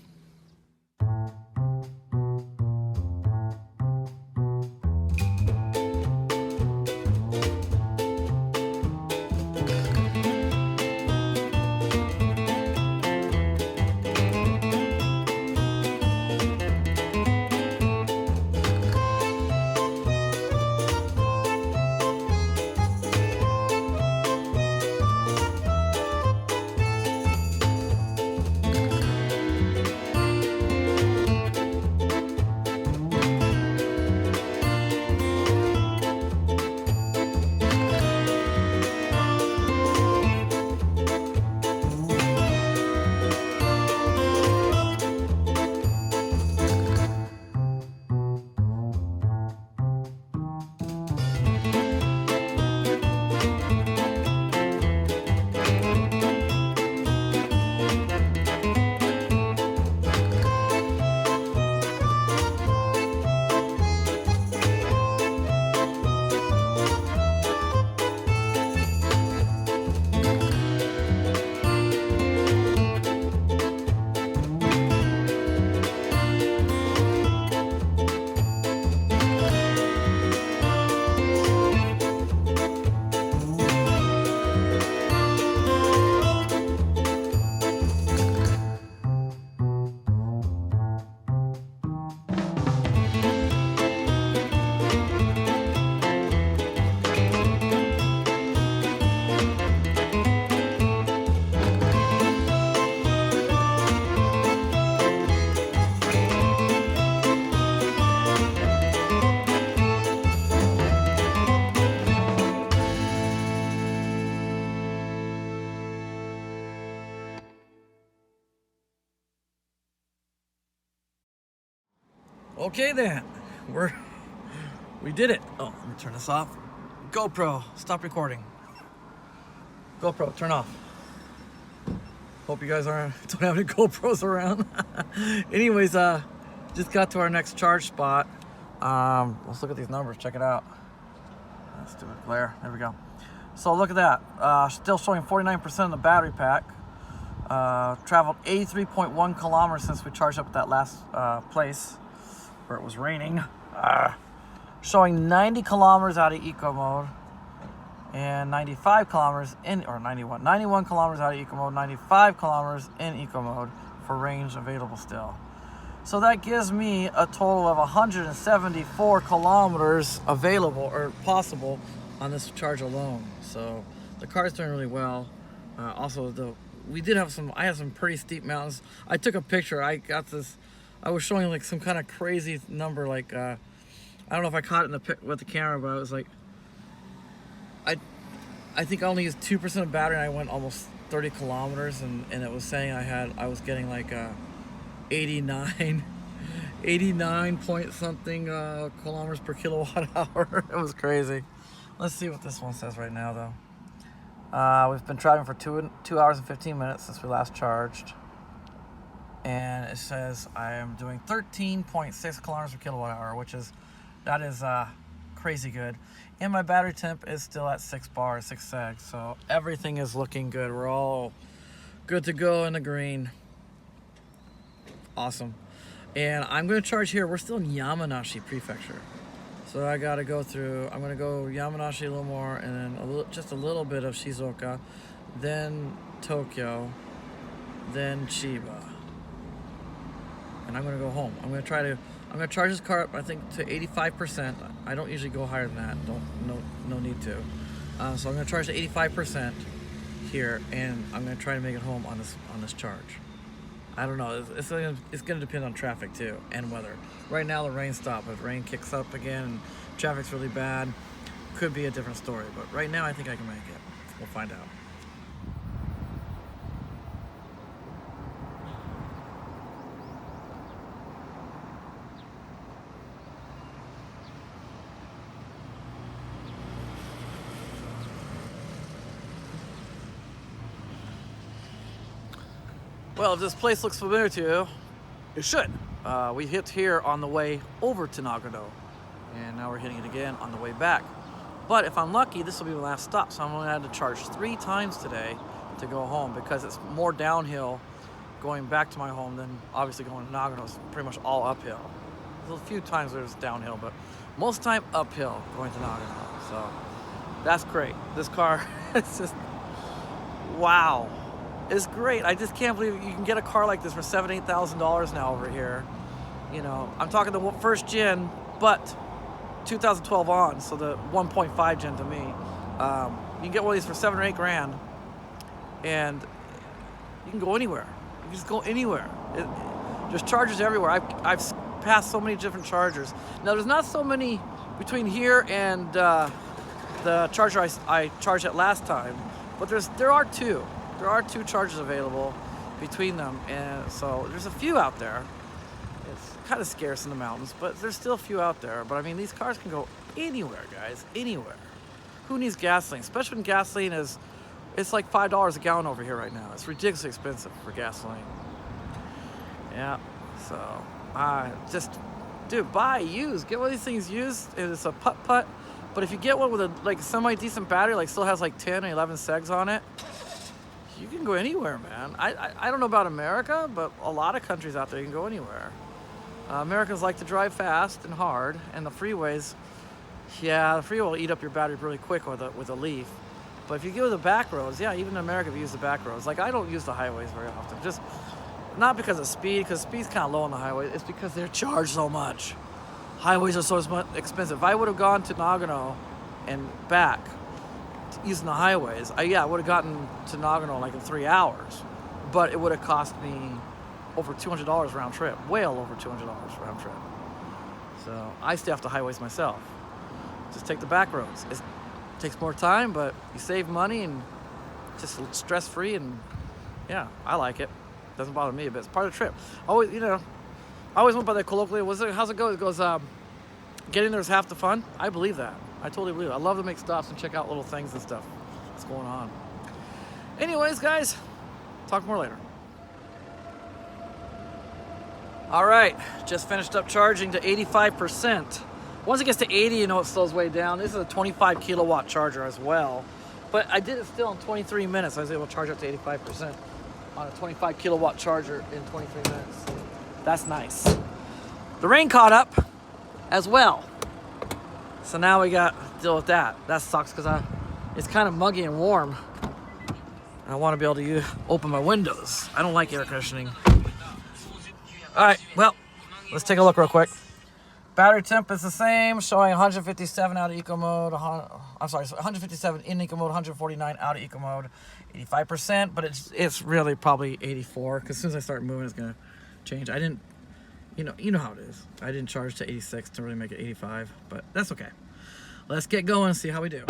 Okay then, we did it. Oh, let me turn this off. GoPro, stop recording. GoPro, turn off. Hope you guys don't have any GoPros around. Anyways, just got to our next charge spot. Let's look at these numbers, check it out. Let's do it, glare, there we go. So look at that, still showing 49% of the battery pack. Traveled 83.1 kilometers since we charged up at that last place where it was raining. Showing 90 kilometers out of eco mode and 95 kilometers in, or 91 kilometers out of eco mode, 95 kilometers in eco mode for range available still. So that gives me a total of 174 kilometers available or possible on this charge alone. So the car's doing really well. Also, I had some pretty steep mountains. I took a picture. I was showing like some kind of crazy number. Like I don't know if I caught it with the camera, but I was like, I think I only used 2% of battery, and I went almost 30 kilometers, and it was saying I was getting like 89 point something kilometers per kilowatt hour. It was crazy. Let's see what this one says right now though. We've been driving for 2 hours and 15 minutes since we last charged, and it says I am doing 13.6 kilometers per kilowatt hour, that is crazy good. And my battery temp is still at 6 segs, so everything is looking good. We're all good to go in the green. Awesome. And I'm going to charge here. We're still in Yamanashi Prefecture. So I got to go through, I'm going to go Yamanashi a little more, and then just a little bit of Shizuoka, then Tokyo, then Chiba. And I'm going to go home. I'm going to charge this car up, I think, to 85%. I don't usually go higher than that. No need to. So I'm going to charge to 85% here, and I'm going to try to make it home on this charge. I don't know. It's going to depend on traffic too, and weather. Right now the rain stopped. If rain kicks up again and traffic's really bad, could be a different story. But right now I think I can make it. We'll find out. Well, if this place looks familiar to you, it should. We hit here on the way over to Nagano, and now we're hitting it again on the way back. But if I'm lucky, this will be the last stop, so I'm going to have to charge 3 times today to go home, because it's more downhill going back to my home than obviously going to Nagano. It's pretty much all uphill. There's a few times there's downhill, but most time uphill going to Nagano. So that's great. This car, it's just, wow. It's great. I just can't believe you can get a car like this for $7,000, $8,000 now over here. You know, I'm talking the first gen, but 2012 on, so the 1.5 gen to me. You can get one of these for $7 or $8 grand, and you can go anywhere. You can just go anywhere. There's chargers everywhere. I've passed so many different chargers. Now, there's not so many between here and the charger I charged at last time, but there are two. There are 2 chargers available between them, and so there's a few out there. It's kind of scarce in the mountains, but there's still a few out there. But I mean, these cars can go anywhere, guys, anywhere. Who needs gasoline? Especially when gasoline it's like $5 a gallon over here right now. It's ridiculously expensive for gasoline. Yeah, so dude, buy used. Get one of these things used. It's a putt. But if you get one with a semi-decent battery, like still has like 10 or 11 segs on it, you can go anywhere, man. I don't know about America, but a lot of countries out there you can go anywhere. Americans like to drive fast and hard, and the freeways, the freeway will eat up your battery really quick with a leaf. But if you go to the back roads, even in America, if you use the back roads, like I don't use the highways very often, just not because of speed, because speed's kind of low on the highway. It's because they're charged so much. Highways are so expensive. If I would have gone to Nagano and back using the highways, I would have gotten to Nagano like in 3 hours, but it would have cost me over $200 round trip, well over $200 round trip. So I stay off the highways myself. Just take the back roads. It takes more time, but you save money and just stress-free, and I like it. Doesn't bother me a bit. It's part of the trip. Always, I always went by that colloquially. How's it go? It goes, getting there is half the fun. I believe that. I totally believe it. I love to make stops and check out little things and stuff. What's going on? Anyways, guys, talk more later. All right, just finished up charging to 85%. Once it gets to 80, you know it slows way down. This is a 25 kilowatt charger as well. But I did it still in 23 minutes. I was able to charge up to 85% on a 25 kilowatt charger in 23 minutes. That's nice. The rain caught up as well. So now we got to deal with that. That sucks because it's kind of muggy and warm. I want to be able to open my windows. I don't like air conditioning. All right, well, let's take a look real quick. Battery temp is the same, showing 157 out of eco mode. I'm sorry, 157 in eco mode, 149 out of eco mode, 85%, but it's really probably 84 because as soon as I start moving, it's gonna change. I didn't, you know how it is. I didn't charge to 86 to really make it 85, but that's okay. Let's get going and see how we do.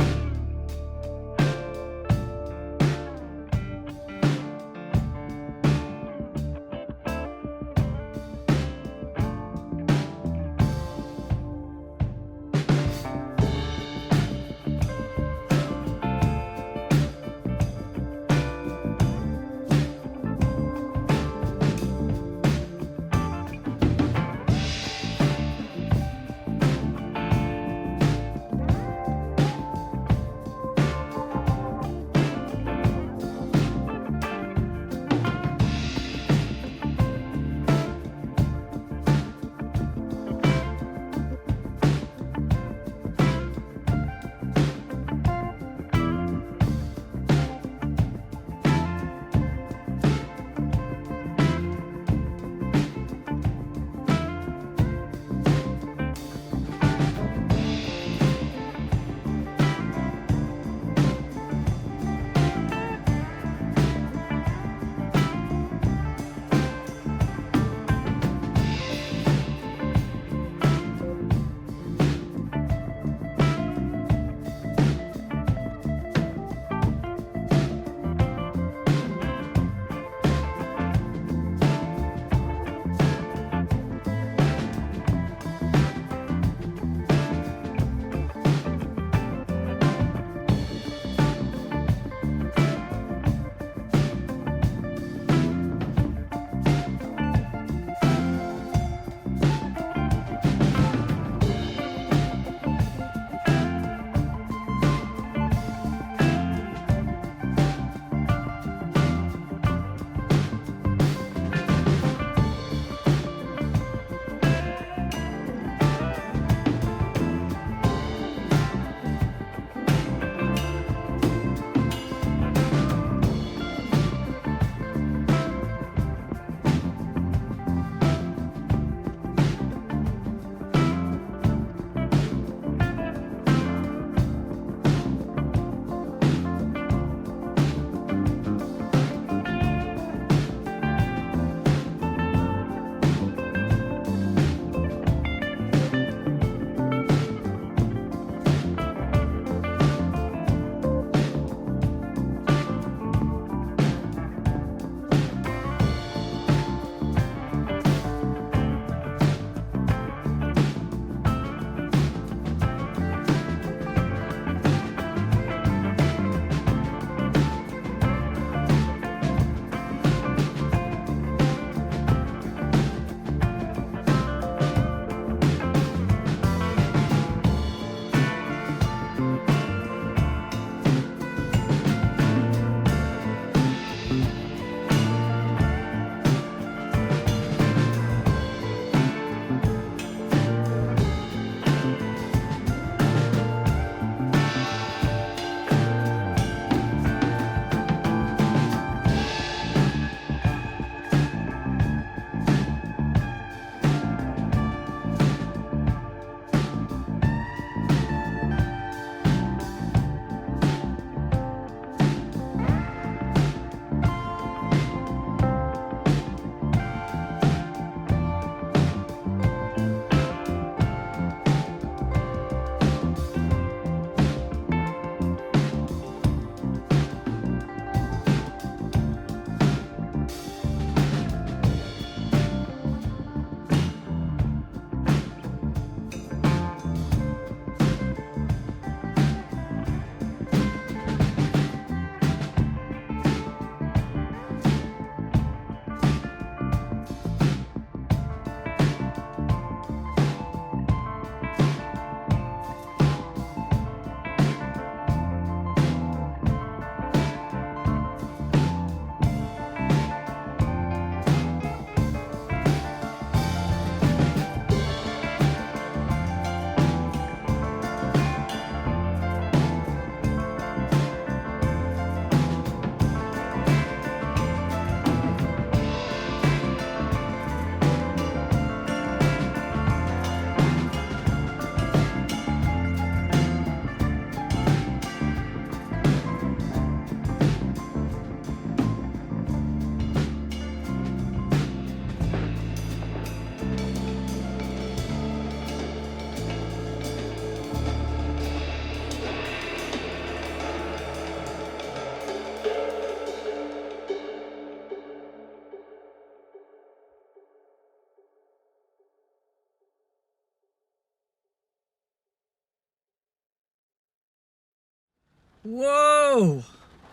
Whoa!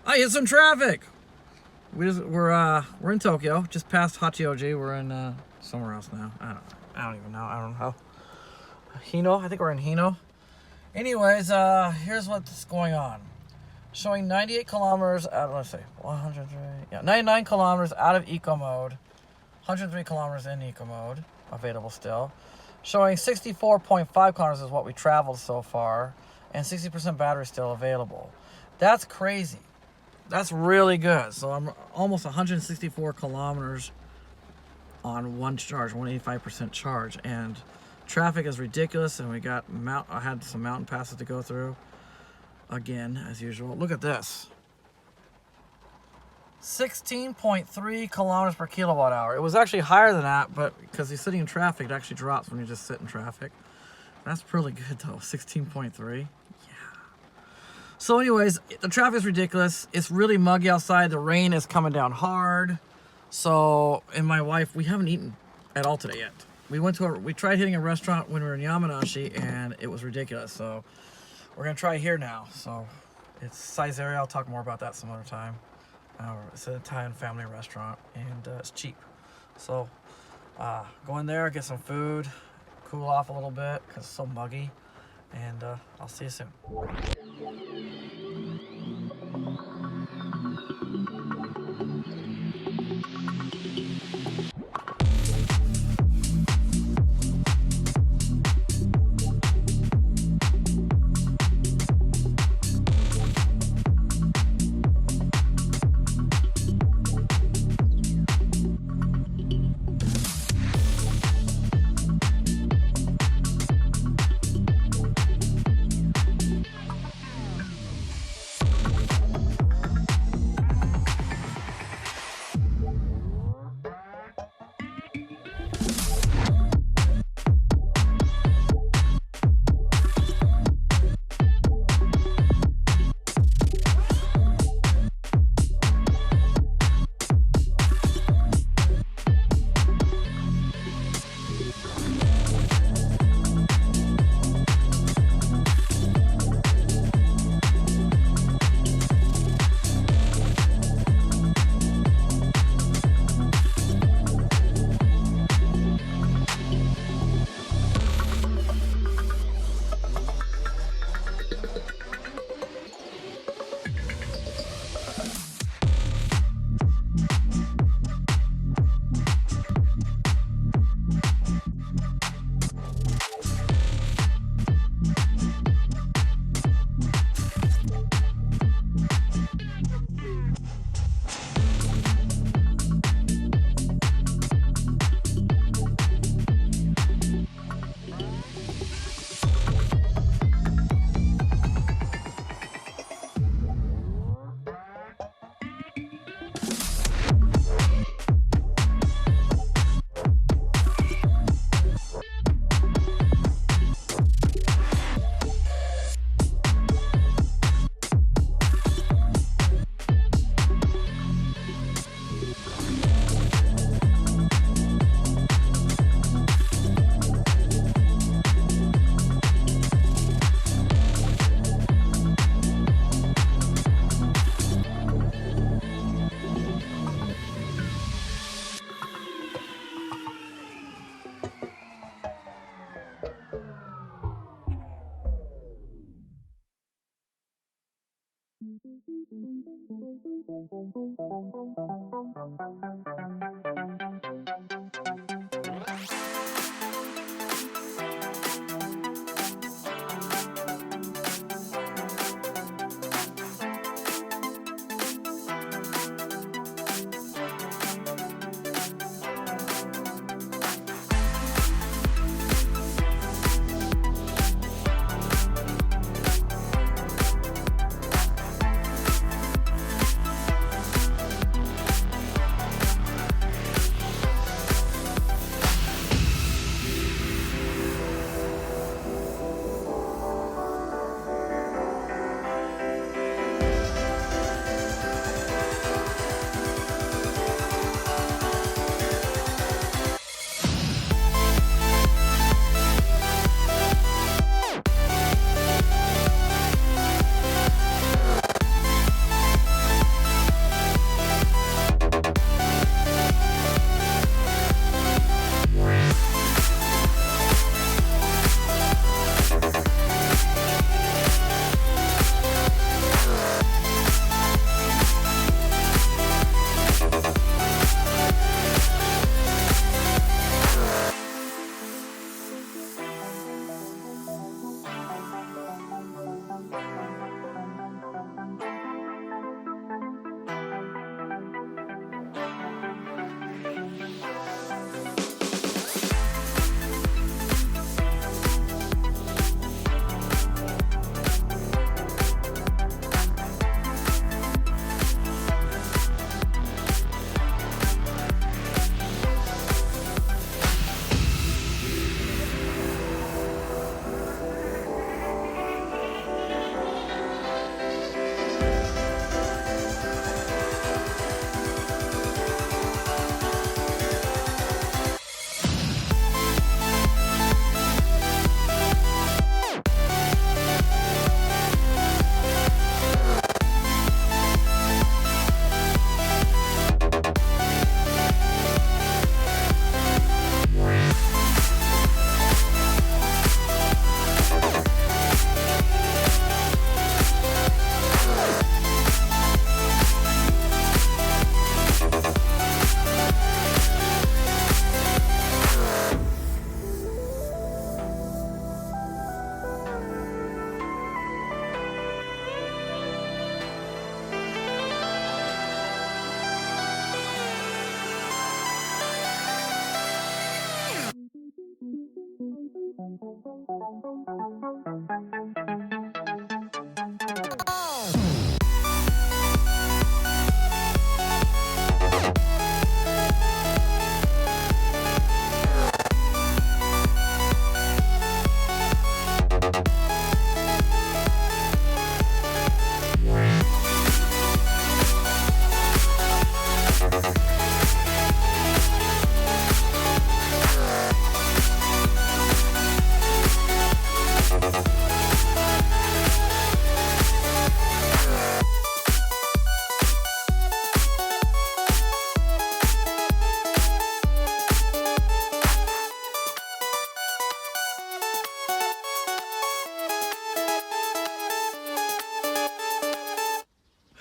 I hit some traffic. We're in Tokyo, just past Hachioji. We're in somewhere else now. I don't even know. I don't know. Hino. I think we're in Hino. Anyways, here's what's going on. Showing 98 kilometers out of, let's say, 103, yeah, 99 kilometers out of eco mode, 103 kilometers in eco mode, available still. Showing 64.5 kilometers is what we traveled so far, and 60% battery still available. That's crazy. That's really good. So I'm almost 164 kilometers on one charge, 185% charge, and traffic is ridiculous. And I had some mountain passes to go through. Again, as usual. Look at this. 16.3 kilometers per kilowatt hour. It was actually higher than that, but because you're sitting in traffic, it actually drops when you just sit in traffic. That's really good though, 16.3. Yeah. So anyways, the traffic is ridiculous. It's really muggy outside. The rain is coming down hard. So, and my wife, we haven't eaten at all today yet. We tried hitting a restaurant when we were in Yamanashi, and it was ridiculous. So we're gonna try here now. So it's Saizeri. I'll talk more about that some other time. It's an Italian family restaurant, and it's cheap. So go in there, get some food, cool off a little bit because it's so muggy, and I'll see you soon.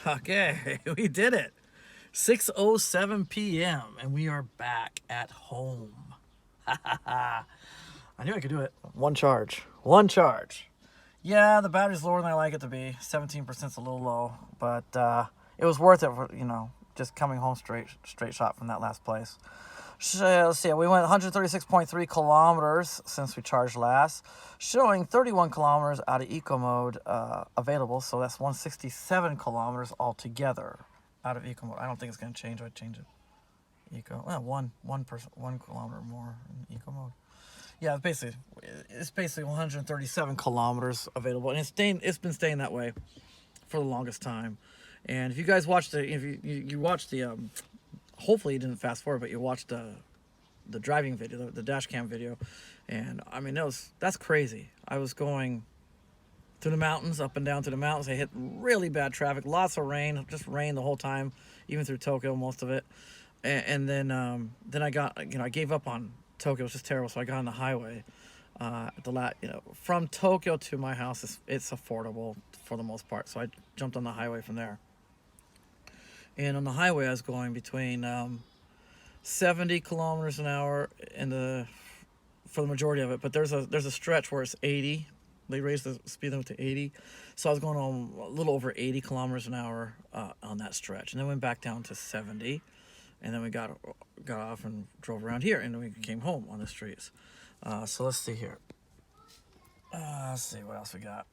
Okay, we did it. 6:07 p.m. and we are back at home. I knew I could do it. One charge. One charge. Yeah, the battery's lower than I like it to be. 17% is a little low, but it was worth it for, you know, just coming home straight shot from that last place. So, let's see, we went 136.3 kilometers since we charged last, showing 31 kilometers out of eco mode available, so that's 167 kilometers altogether out of eco mode. I don't think it's going to change. I'd change it. Eco, well, 1 kilometer more in eco mode. Yeah, it's basically 137 kilometers available, and it's been staying that way for the longest time. And if you guys watched if you watched the hopefully you didn't fast forward, but you watched the driving video, the dash cam video, and I mean that's crazy. I was going through the mountains, up and down through the mountains. I hit really bad traffic, lots of rain, just rain the whole time, even through Tokyo, most of it. And then I got, I gave up on Tokyo. It was just terrible, so I got on the highway. From Tokyo to my house, it's affordable for the most part, so I jumped on the highway from there. And on the highway, I was going between 70 kilometers an hour for the majority of it, but there's a stretch where it's 80. They raised the speed limit to 80, so I was going on a little over 80 kilometers an hour on that stretch, and then went back down to 70, and then we got off and drove around here, and then we came home on the streets. So let's see here. Let's see what else we got.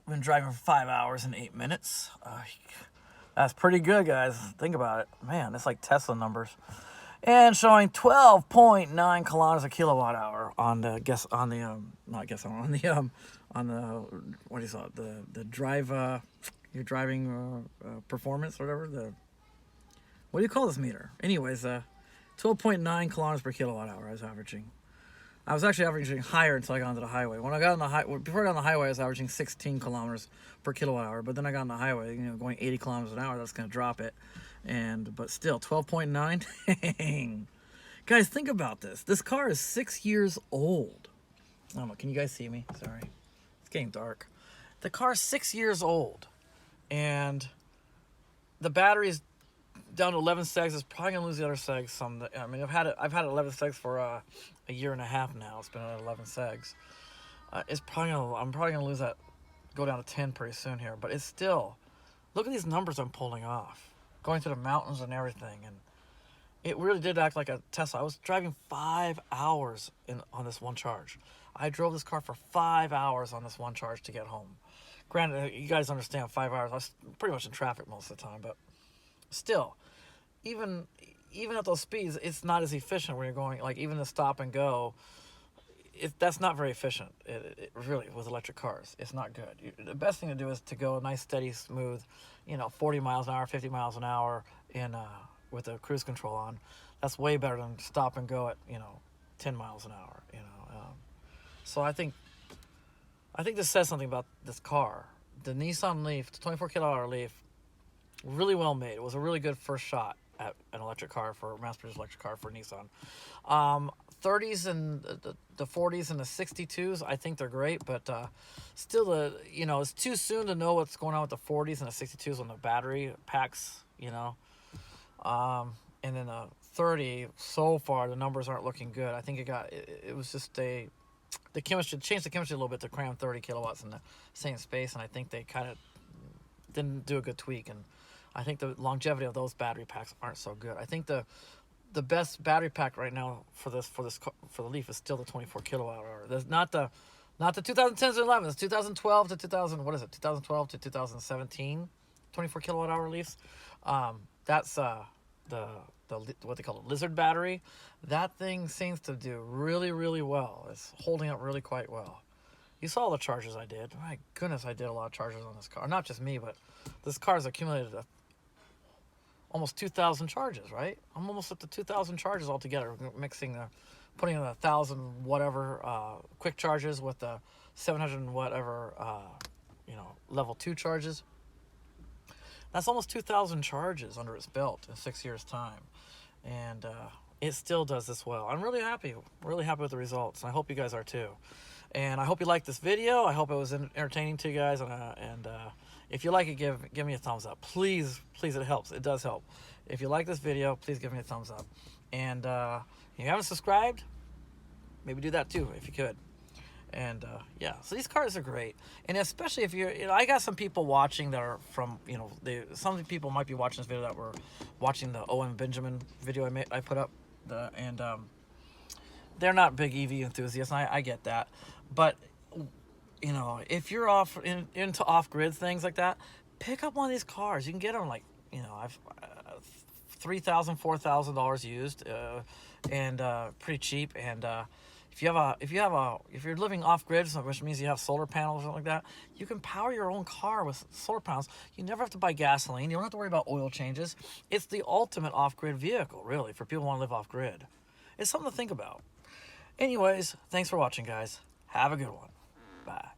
I've been driving for 5 hours and 8 minutes. That's pretty good, guys. Think about it. Man, it's like Tesla numbers. And showing 12.9 kilometers a kilowatt hour on the what do you call it? The drive your driving performance or whatever. What do you call this meter? Anyways, 12.9 kilometers per kilowatt hour I was averaging. I was actually averaging higher until I got onto the highway. Before I got on the highway, I was averaging 16 kilometers per kilowatt hour. But then I got on the highway, going 80 kilometers an hour. That's going to drop it. But still, 12.9. Guys, think about this. This car is 6 years old. I don't know. Can you guys see me? Sorry, it's getting dark. The car is 6 years old, and the battery is down to 11 segs. It's probably gonna lose the other segs. I mean, I've had it 11 segs for a year and a half now. It's been at 11 segs. I'm probably gonna lose that, go down to 10 pretty soon here. But it's still, look at these numbers I'm pulling off, going through the mountains and everything, and it really did act like a Tesla. I was driving 5 hours on this one charge. I drove this car for 5 hours on this one charge to get home. Granted, you guys understand 5 hours. I was pretty much in traffic most of the time, but still, even at those speeds, it's not as efficient when you're going, like, even the stop and go, that's not very efficient. It really, with electric cars, it's not good. The best thing to do is to go nice, steady, smooth, 40 miles an hour, 50 miles an hour with the cruise control on. That's way better than stop and go at 10 miles an hour. So I think this says something about this car. The Nissan Leaf, the 24 kilowatt Leaf, really well made. It was a really good first shot at an electric car, for a mass-produced electric car for Nissan. 30s and the 40s and the 62s, I think they're great, but still, it's too soon to know what's going on with the 40s and the 62s on the battery packs, and then the 30, so far, the numbers aren't looking good. I think it was just the chemistry, changed the chemistry a little bit to cram 30 kilowatts in the same space, and I think they kind of didn't do a good tweak, and I think the longevity of those battery packs aren't so good. I think the best battery pack right now for the Leaf is still the 24 kilowatt hour. There's not the 2010s and 11s. 2012 to 2012 to 2017, 24 kilowatt hour Leafs. That's the what they call a Lizard battery. That thing seems to do really, really well. It's holding up really quite well. You saw the charges I did. My goodness, I did a lot of charges on this car. Not just me, but this car has accumulated almost 2,000 charges, right? I'm almost up to 2,000 charges altogether, putting in 1,000 whatever quick charges with the 700 and whatever, level 2 charges. That's almost 2,000 charges under its belt in 6 years' time. And it still does this well. I'm really happy with the results. And I hope you guys are too. And I hope you liked this video. I hope it was entertaining to you guys. And if you like it, give me a thumbs up. Please, it helps. It does help. If you like this video, please give me a thumbs up. And if you haven't subscribed, maybe do that too, if you could. And yeah, so these cars are great. And especially if you're, I got some people watching that are from, some people might be watching this video that were watching the Owen Benjamin video I put up. They're not big EV enthusiasts, and I get that. But, if you're into off-grid things like that, pick up one of these cars. You can get them like, I've $3,000, $4,000 used, and pretty cheap. And if you're living off-grid, which means you have solar panels or something like that, you can power your own car with solar panels. You never have to buy gasoline. You don't have to worry about oil changes. It's the ultimate off-grid vehicle, really, for people who want to live off-grid. It's something to think about. Anyways, thanks for watching, guys. Have a good one. Bye.